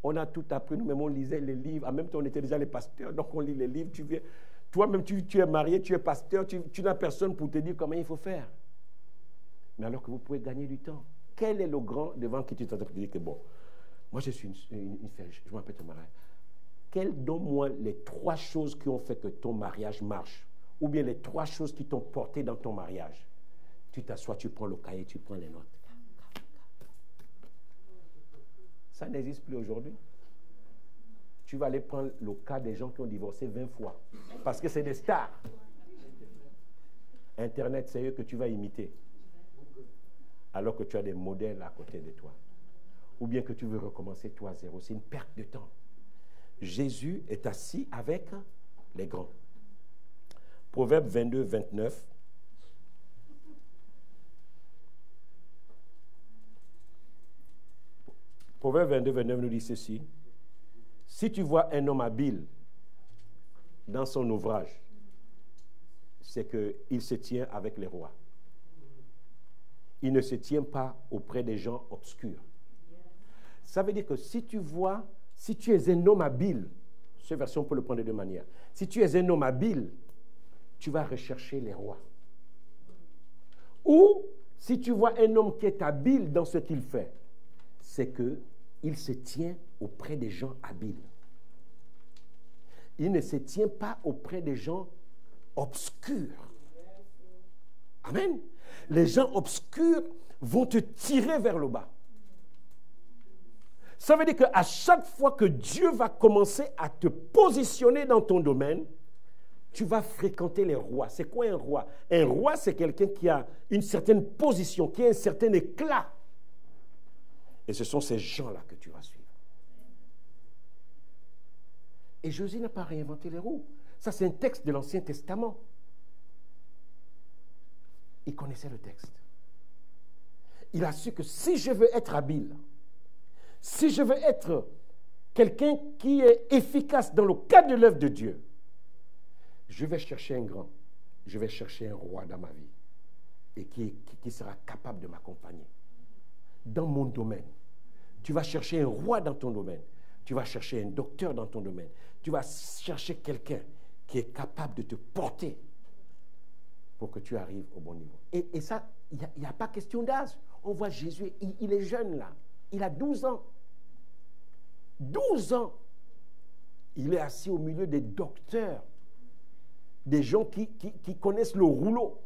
On a tout appris, nous-mêmes, on lisait les livres. En même temps, on était déjà les pasteurs, donc on lit les livres. Toi-même, tu es marié, tu es pasteur, tu n'as personne pour te dire comment il faut faire. Mais alors que vous pouvez gagner du temps. Quel est le grand devant qui tu t'entends dire que bon, moi, je suis une fille, je m'appelle ton mariage. Donne-moi les 3 choses qui ont fait que ton mariage marche. Ou bien les 3 choses qui t'ont porté dans ton mariage. Tu t'assois, tu prends le cahier, tu prends les notes. Ça n'existe plus aujourd'hui. Tu vas aller prendre le cas des gens qui ont divorcé 20 fois. Parce que c'est des stars. Internet, c'est eux que tu vas imiter. Alors que tu as des modèles à côté de toi. Ou bien que tu veux recommencer toi à zéro. C'est une perte de temps. Jésus est assis avec les grands. Proverbe 22, 29. Proverbe 22, 29 nous dit ceci. Si tu vois un homme habile dans son ouvrage, c'est qu'il se tient avec les rois. il ne se tient pas auprès des gens obscurs. Ça veut dire que si tu es un homme habile, cette version on peut le prendre de deux manières. Si tu es un homme habile, tu vas rechercher les rois. Ou si tu vois un homme qui est habile dans ce qu'il fait, c'est qu'il se tient auprès des gens habiles. Il ne se tient pas auprès des gens obscurs. Amen. Les gens obscurs vont te tirer vers le bas. Ça veut dire qu'à chaque fois que Dieu va commencer à te positionner dans ton domaine, tu vas fréquenter les rois. C'est quoi un roi? Un roi, c'est quelqu'un qui a une certaine position, qui a un certain éclat. Et ce sont ces gens-là que tu vas suivre. Et Josué n'a pas réinventé les roues. Ça, c'est un texte de l'Ancien Testament. Il connaissait le texte. Il a su que si je veux être habile, si je veux être quelqu'un qui est efficace dans le cadre de l'œuvre de Dieu, je vais chercher un grand, je vais chercher un roi dans ma vie et qui sera capable de m'accompagner. Dans mon domaine, tu vas chercher un roi dans ton domaine, tu vas chercher un docteur dans ton domaine, tu vas chercher quelqu'un qui est capable de te porter pour que tu arrives au bon niveau. Et ça, il n'y a pas question d'âge. On voit Jésus, il est jeune là, il a 12 ans. 12 ans. Il est assis au milieu des docteurs, des gens qui connaissent le rouleau.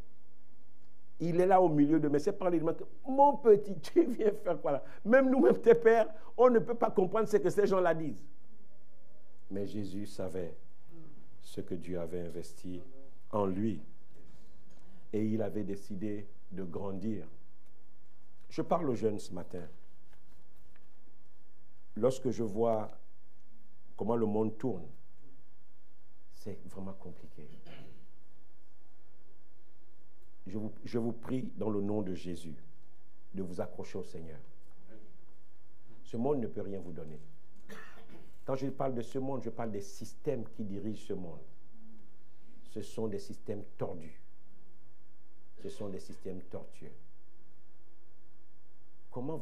Il est là au milieu de, mais c'est par les gens que, mon petit, tu viens faire quoi là? Même nous-mêmes, tes pères, on ne peut pas comprendre ce que ces gens-là disent. Mais Jésus savait ce que Dieu avait investi en lui. Et il avait décidé de grandir. Je parle aux jeunes ce matin. Lorsque je vois comment le monde tourne, c'est vraiment compliqué. Je vous prie dans le nom de Jésus de vous accrocher au Seigneur. Ce monde ne peut rien vous donner. Quand je parle de ce monde, je parle des systèmes qui dirigent ce monde. Ce sont des systèmes tordus. Ce sont des systèmes tortueux. Comment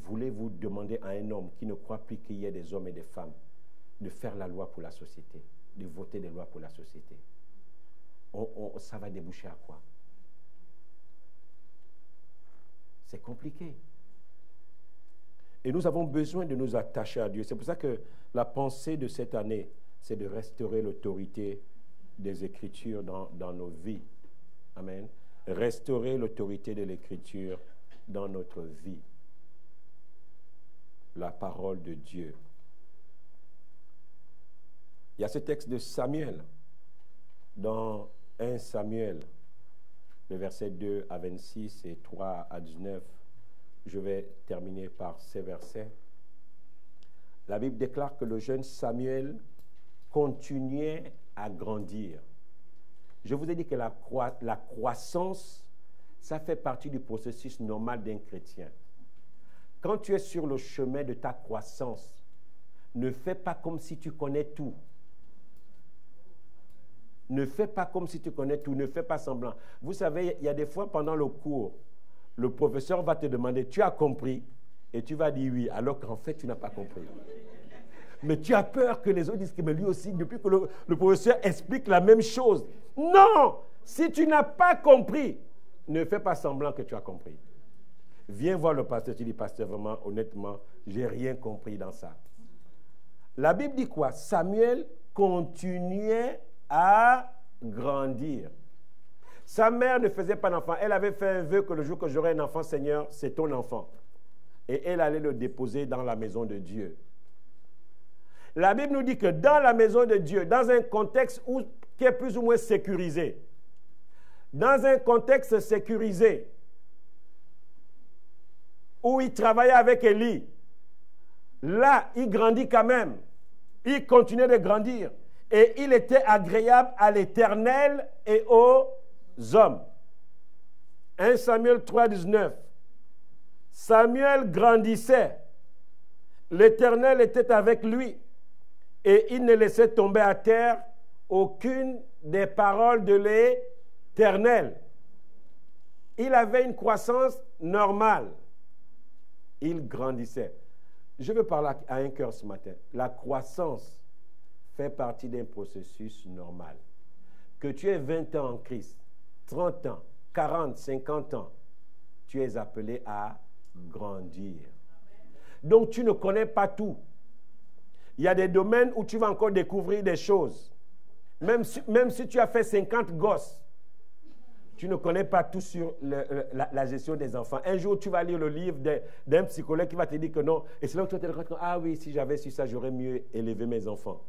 voulez-vous demander à un homme qui ne croit plus qu'il y ait des hommes et des femmes de faire la loi pour la société, de voter des lois pour la société? Ça va déboucher à quoi? C'est compliqué. Et nous avons besoin de nous attacher à Dieu. C'est pour ça que la pensée de cette année, c'est de restaurer l'autorité des Écritures dans nos vies. Amen. Restaurer l'autorité de l'Écriture dans notre vie. La parole de Dieu. Il y a ce texte de Samuel, dans 1 Samuel, le verset 2 à 26 et 3 à 19. Je vais terminer par ces versets. La Bible déclare que le jeune Samuel continuait à grandir. Je vous ai dit que la croissance, ça fait partie du processus normal d'un chrétien. Quand tu es sur le chemin de ta croissance, ne fais pas comme si tu connais tout. Ne fais pas comme si tu connais tout, ne fais pas semblant. Vous savez, il y a des fois pendant le cours, le professeur va te demander, tu as compris? Et tu vas dire oui, alors qu'en fait, tu n'as pas compris. Mais tu as peur que les autres disent que mais lui aussi, depuis que le professeur explique la même chose. Non! Si tu n'as pas compris, ne fais pas semblant que tu as compris. Viens voir le pasteur, tu dis, pasteur, vraiment, honnêtement, je n'ai rien compris dans ça. La Bible dit quoi? Samuel continuait à grandir. Sa mère ne faisait pas d'enfant. Elle avait fait un vœu que le jour que j'aurai un enfant, Seigneur, c'est ton enfant. Et elle allait le déposer dans la maison de Dieu. La Bible nous dit que dans la maison de Dieu, dans un contexte qui est plus ou moins sécurisé, dans un contexte sécurisé, où il travaillait avec Élie, là, il grandit quand même. Il continuait de grandir. Et il était agréable à l'Éternel et aux hommes. 1 Samuel 3, 19. Samuel grandissait. L'Éternel était avec lui. Et il ne laissait tomber à terre aucune des paroles de l'Éternel. Il avait une croissance normale. Il grandissait. Je veux parler à un cœur ce matin. La croissance fait partie d'un processus normal. Que tu aies 20 ans en Christ, 30 ans, 40, 50 ans, tu es appelé à grandir. Donc tu ne connais pas tout. Il y a des domaines où tu vas encore découvrir des choses. Même si tu as fait 50 gosses, tu ne connais pas tout sur la gestion des enfants. Un jour, tu vas lire le livre d'un psychologue qui va te dire que non. Et c'est là où tu vas te rendre compte, ah oui, si j'avais su ça, j'aurais mieux élevé mes enfants.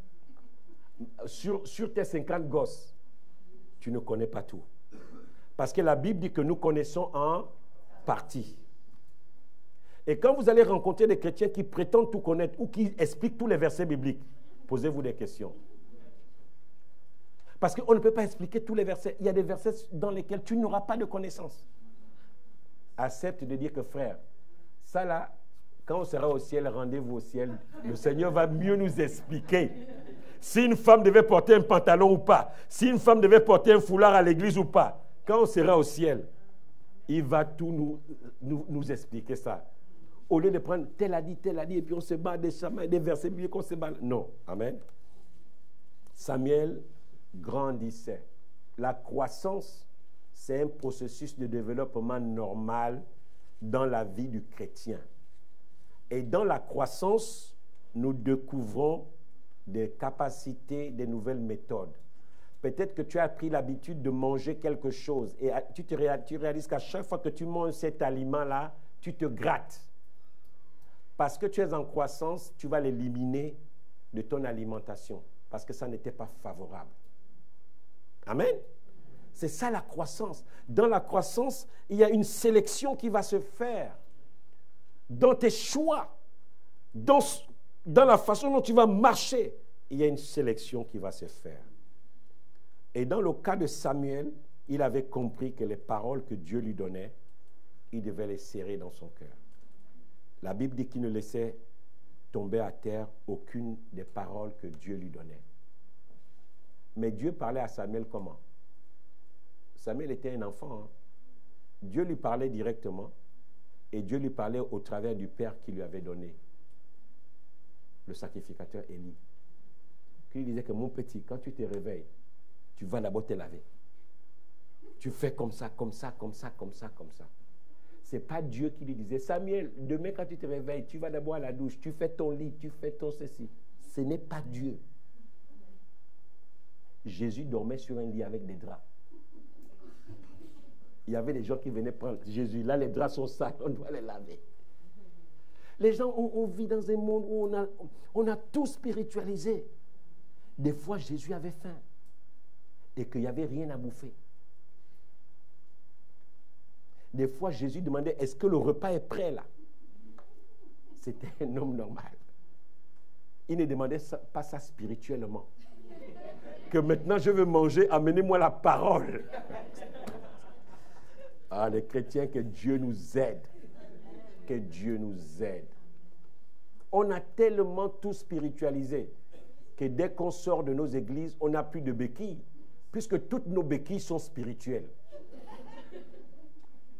Sur tes 50 gosses, tu ne connais pas tout. Parce que la Bible dit que nous connaissons en partie. Et quand vous allez rencontrer des chrétiens qui prétendent tout connaître ou qui expliquent tous les versets bibliques, posez-vous des questions. Parce qu'on ne peut pas expliquer tous les versets. Il y a des versets dans lesquels tu n'auras pas de connaissance. Accepte de dire que frère, ça là, quand on sera au ciel, rendez-vous au ciel, le Seigneur va mieux nous expliquer. Si une femme devait porter un pantalon ou pas, si une femme devait porter un foulard à l'église ou pas, quand on sera au ciel, il va tout nous expliquer ça. Au lieu de prendre tel a dit, et puis on se bat des chamans, des versets bibliques qu'on se bat. Non. Amen. Samuel grandissait. La croissance, c'est un processus de développement normal dans la vie du chrétien. Et dans la croissance, nous découvrons des capacités, des nouvelles méthodes. Peut-être que tu as pris l'habitude de manger quelque chose et tu réalises qu'à chaque fois que tu manges cet aliment-là, tu te grattes. Parce que tu es en croissance, tu vas l'éliminer de ton alimentation parce que ça n'était pas favorable. Amen. C'est ça la croissance. Dans la croissance, il y a une sélection qui va se faire dans tes choix, dans la façon dont tu vas marcher. Il y a une sélection qui va se faire. Et dans le cas de Samuel, il avait compris que les paroles que Dieu lui donnait, il devait les serrer dans son cœur. La Bible dit qu'il ne laissait tomber à terre aucune des paroles que Dieu lui donnait. Mais Dieu parlait à Samuel comment? Samuel était un enfant. Hein? Dieu lui parlait directement et Dieu lui parlait au travers du Père qui lui avait donné, le sacrificateur Élie. Qui lui disait que mon petit, quand tu te réveilles, tu vas d'abord te laver. Tu fais comme ça, comme ça, comme ça, comme ça, comme ça. Ce n'est pas Dieu qui lui disait, Samuel, demain quand tu te réveilles, tu vas d'abord à la douche, tu fais ton lit, tu fais ton ceci. Ce n'est pas Dieu. Jésus dormait sur un lit avec des draps. Il y avait des gens qui venaient prendre Jésus. Là, les draps sont sales, on doit les laver. Les gens, on vit dans un monde où on a tout spiritualisé. Des fois, Jésus avait faim et qu'il n'y avait rien à bouffer. Des fois, Jésus demandait, est-ce que le repas est prêt là? C'était un homme normal. Il ne demandait pas ça spirituellement. Que maintenant je veux manger, amenez-moi la parole. Ah, les chrétiens, que Dieu nous aide. Que Dieu nous aide. On a tellement tout spiritualisé que dès qu'on sort de nos églises, on n'a plus de béquilles, puisque toutes nos béquilles sont spirituelles.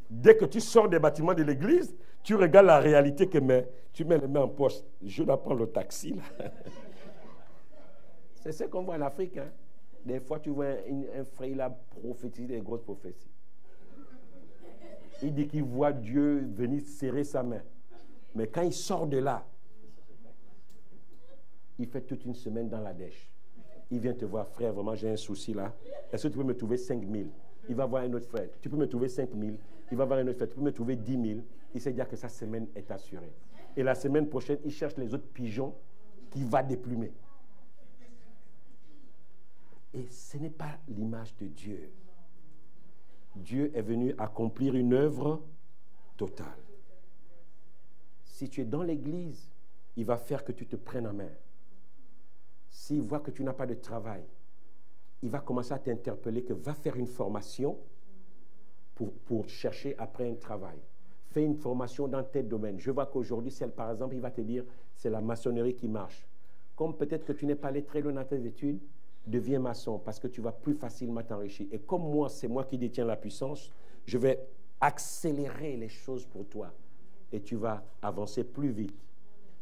Dès que tu sors des bâtiments de l'église, tu regardes la réalité que tu mets les mains en poche. Je dois prendre le taxi là. C'est ce qu'on voit en Afrique. Hein? Des fois, tu vois un frère là prophétiser des grosses prophéties. Il dit qu'il voit Dieu venir serrer sa main. Mais quand il sort de là, il fait toute une semaine dans la dèche. Il vient te voir, frère, vraiment j'ai un souci là. Est-ce que tu peux me trouver 5 000? Il va voir un autre frère. Tu peux me trouver 5 000. Il va voir un autre frère. Tu peux me trouver 10 000. Il sait dire que sa semaine est assurée. Et la semaine prochaine, il cherche les autres pigeons qu'il va déplumer. Et ce n'est pas l'image de Dieu. Dieu est venu accomplir une œuvre totale. Si tu es dans l'église, il va faire que tu te prennes en main. S'il voit que tu n'as pas de travail, il va commencer à t'interpeller que va faire une formation pour chercher après un travail. Fais une formation dans tel domaine. Je vois qu'aujourd'hui, par exemple, il va te dire, c'est la maçonnerie qui marche. Comme peut-être que tu n'es pas allé très loin dans tes études, deviens maçon parce que tu vas plus facilement t'enrichir. Et comme moi, c'est moi qui détiens la puissance, je vais accélérer les choses pour toi et tu vas avancer plus vite.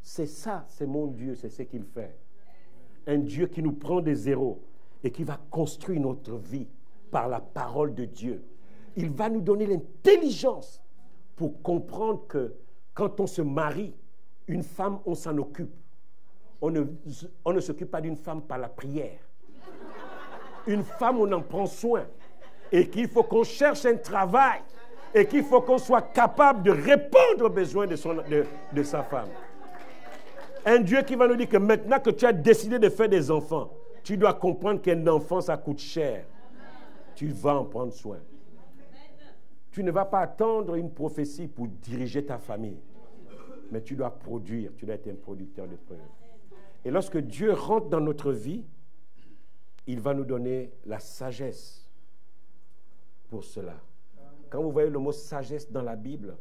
C'est ça, c'est mon Dieu, c'est ce qu'il fait. Un Dieu qui nous prend des zéros et qui va construire notre vie par la parole de Dieu. Il va nous donner l'intelligence pour comprendre que quand on se marie, une femme, on s'en occupe. On ne s'occupe pas d'une femme par la prière. Une femme, on en prend soin. Et qu'il faut qu'on cherche un travail. Et qu'il faut qu'on soit capable de répondre aux besoins de sa femme. Un Dieu qui va nous dire que maintenant que tu as décidé de faire des enfants, tu dois comprendre qu'un enfant, ça coûte cher. Tu vas en prendre soin. Tu ne vas pas attendre une prophétie pour diriger ta famille. Mais tu dois produire, tu dois être un producteur de preuves. Et lorsque Dieu rentre dans notre vie, il va nous donner la sagesse pour cela. Quand vous voyez le mot sagesse dans la Bible,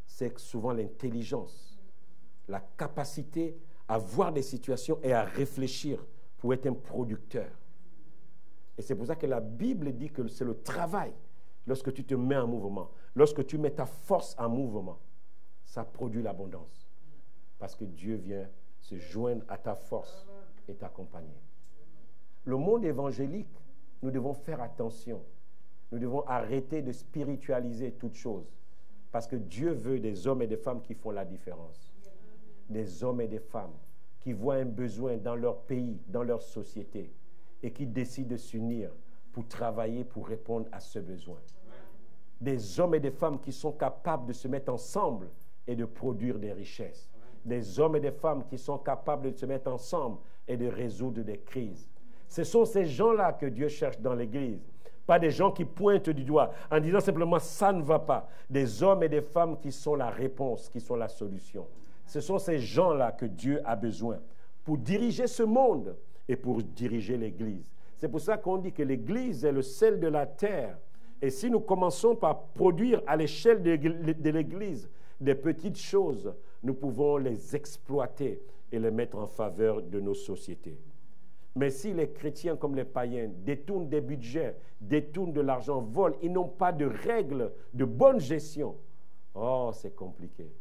c'est souvent l'intelligence, la capacité à voir des situations et à réfléchir pour être un producteur. Et c'est pour ça que la Bible dit que c'est le travail. Lorsque tu te mets en mouvement, lorsque tu mets ta force en mouvement, ça produit l'abondance. Parce que Dieu vient se joindre à ta force et t'accompagner. Le monde évangélique, nous devons faire attention. Nous devons arrêter de spiritualiser toutes choses. Parce que Dieu veut des hommes et des femmes qui font la différence. Des hommes et des femmes qui voient un besoin dans leur pays, dans leur société, et qui décident de s'unir pour travailler, pour répondre à ce besoin. Des hommes et des femmes qui sont capables de se mettre ensemble et de produire des richesses. Des hommes et des femmes qui sont capables de se mettre ensemble et de résoudre des crises. Ce sont ces gens-là que Dieu cherche dans l'Église. Pas des gens qui pointent du doigt en disant simplement « ça ne va pas ». Des hommes et des femmes qui sont la réponse, qui sont la solution. Ce sont ces gens-là que Dieu a besoin pour diriger ce monde et pour diriger l'Église. C'est pour ça qu'on dit que l'Église est le sel de la terre. Et si nous commençons par produire à l'échelle de l'Église des petites choses, nous pouvons les exploiter et les mettre en faveur de nos sociétés. Mais si les chrétiens comme les païens détournent des budgets, détournent de l'argent, volent, ils n'ont pas de règles de bonne gestion, oh, c'est compliqué.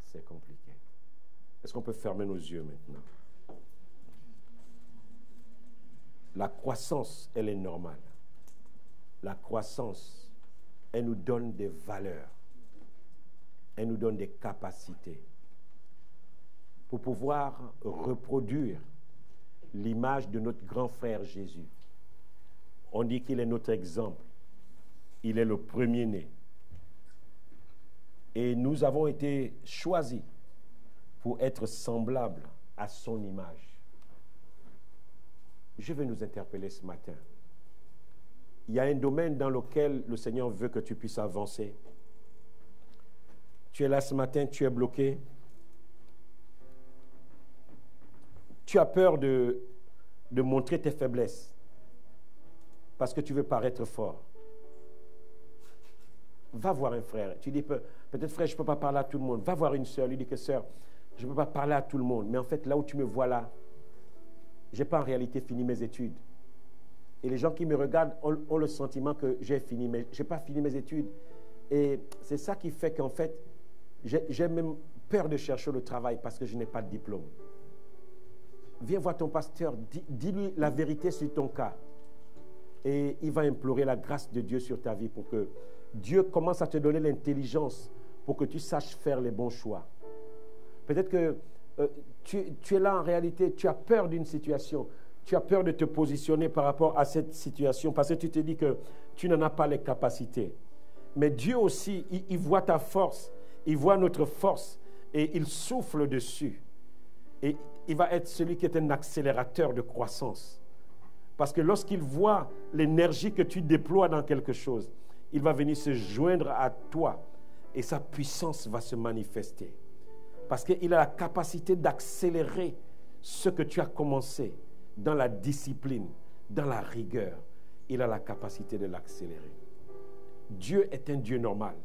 C'est compliqué. Est-ce qu'on peut fermer nos yeux maintenant? La croissance, elle est normale. La croissance, elle nous donne des valeurs. Elle nous donne des capacités pour pouvoir reproduire l'image de notre grand frère Jésus. On dit qu'il est notre exemple. Il est le premier-né. Et nous avons été choisis pour être semblables à son image. Je vais nous interpeller ce matin. Il y a un domaine dans lequel le Seigneur veut que tu puisses avancer. Tu es là ce matin, tu es bloqué. Tu as peur de montrer tes faiblesses parce que tu veux paraître fort. Va voir un frère. Tu dis peut-être frère, je ne peux pas parler à tout le monde. Va voir une sœur. Lui dit que sœur, je ne peux pas parler à tout le monde. Mais en fait, là où tu me vois là, je n'ai pas en réalité fini mes études. Et les gens qui me regardent ont le sentiment que j'ai fini, mais je n'ai pas fini mes études. Et c'est ça qui fait qu'en fait, j'ai même peur de chercher le travail parce que je n'ai pas de diplôme. Viens voir ton pasteur, dis-lui la vérité sur ton cas. Et il va implorer la grâce de Dieu sur ta vie pour que Dieu commence à te donner l'intelligence pour que tu saches faire les bons choix. Peut-être que tu es là en réalité, tu as peur d'une situation, tu as peur de te positionner par rapport à cette situation parce que tu te dis que tu n'en as pas les capacités. Mais Dieu aussi, il voit ta force, il voit notre force et il souffle dessus. Et il va être celui qui est un accélérateur de croissance. Parce que lorsqu'il voit l'énergie que tu déploies dans quelque chose, il va venir se joindre à toi et sa puissance va se manifester. Parce qu'il a la capacité d'accélérer ce que tu as commencé dans la discipline, dans la rigueur. Il a la capacité de l'accélérer. Dieu est un Dieu normal.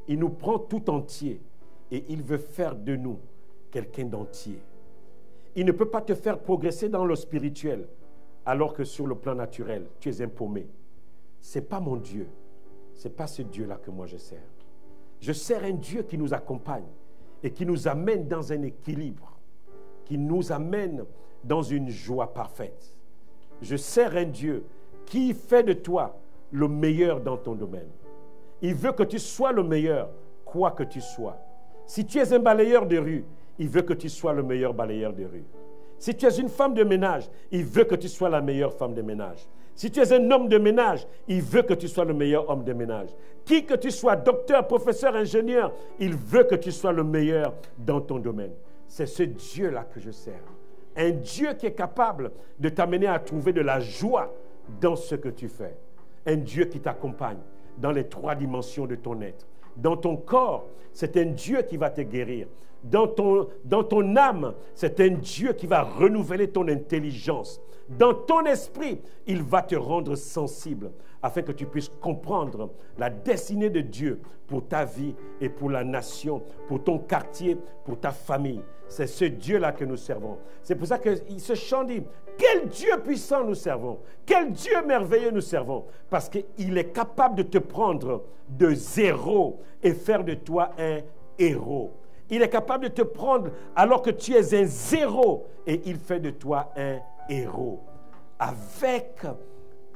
Il nous prend tout entier et il veut faire de nous quelqu'un d'entier. Il ne peut pas te faire progresser dans le spirituel alors que sur le plan naturel, tu es un paumé. Ce n'est pas mon Dieu. Ce n'est pas ce Dieu-là que moi je sers. Je sers un Dieu qui nous accompagne et qui nous amène dans un équilibre, qui nous amène dans une joie parfaite. Je sers un Dieu qui fait de toi le meilleur dans ton domaine. Il veut que tu sois le meilleur, quoi que tu sois. Si tu es un balayeur de rue, il veut que tu sois le meilleur balayeur de rue. Si tu es une femme de ménage, il veut que tu sois la meilleure femme de ménage. Si tu es un homme de ménage, il veut que tu sois le meilleur homme de ménage. Qui que tu sois, docteur, professeur, ingénieur, il veut que tu sois le meilleur dans ton domaine. C'est ce Dieu-là que je sers. Un Dieu qui est capable de t'amener à trouver de la joie dans ce que tu fais. Un Dieu qui t'accompagne dans les 3 dimensions de ton être. Dans ton corps, c'est un Dieu qui va te guérir. Dans ton âme, c'est un Dieu qui va renouveler ton intelligence. Dans ton esprit, il va te rendre sensible afin que tu puisses comprendre la destinée de Dieu pour ta vie et pour la nation, pour ton quartier, pour ta famille. C'est ce Dieu-là que nous servons. C'est pour ça que ce chant dit, quel Dieu puissant nous servons, quel Dieu merveilleux nous servons, parce qu'il est capable de te prendre de zéro et faire de toi un héros. Il est capable de te prendre alors que tu es un zéro et il fait de toi un héros. Avec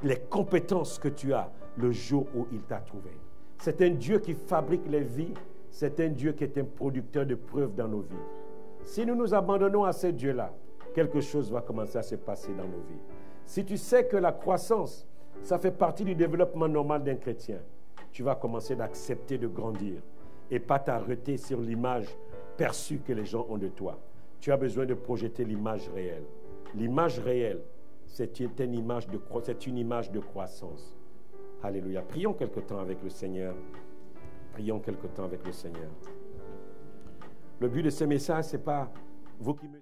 les compétences que tu as le jour où il t'a trouvé. C'est un Dieu qui fabrique les vies. C'est un Dieu qui est un producteur de preuves dans nos vies. Si nous nous abandonnons à ce Dieu-là, quelque chose va commencer à se passer dans nos vies. Si tu sais que la croissance, ça fait partie du développement normal d'un chrétien, tu vas commencer d'accepter de grandir et pas t'arrêter sur l'image perçue que les gens ont de toi. Tu as besoin de projeter l'image réelle. L'image réelle, c'est une image de croissance. Alléluia. Prions quelque temps avec le Seigneur. Prions quelque temps avec le Seigneur. Le but de ce message, ce n'est pas vous qui me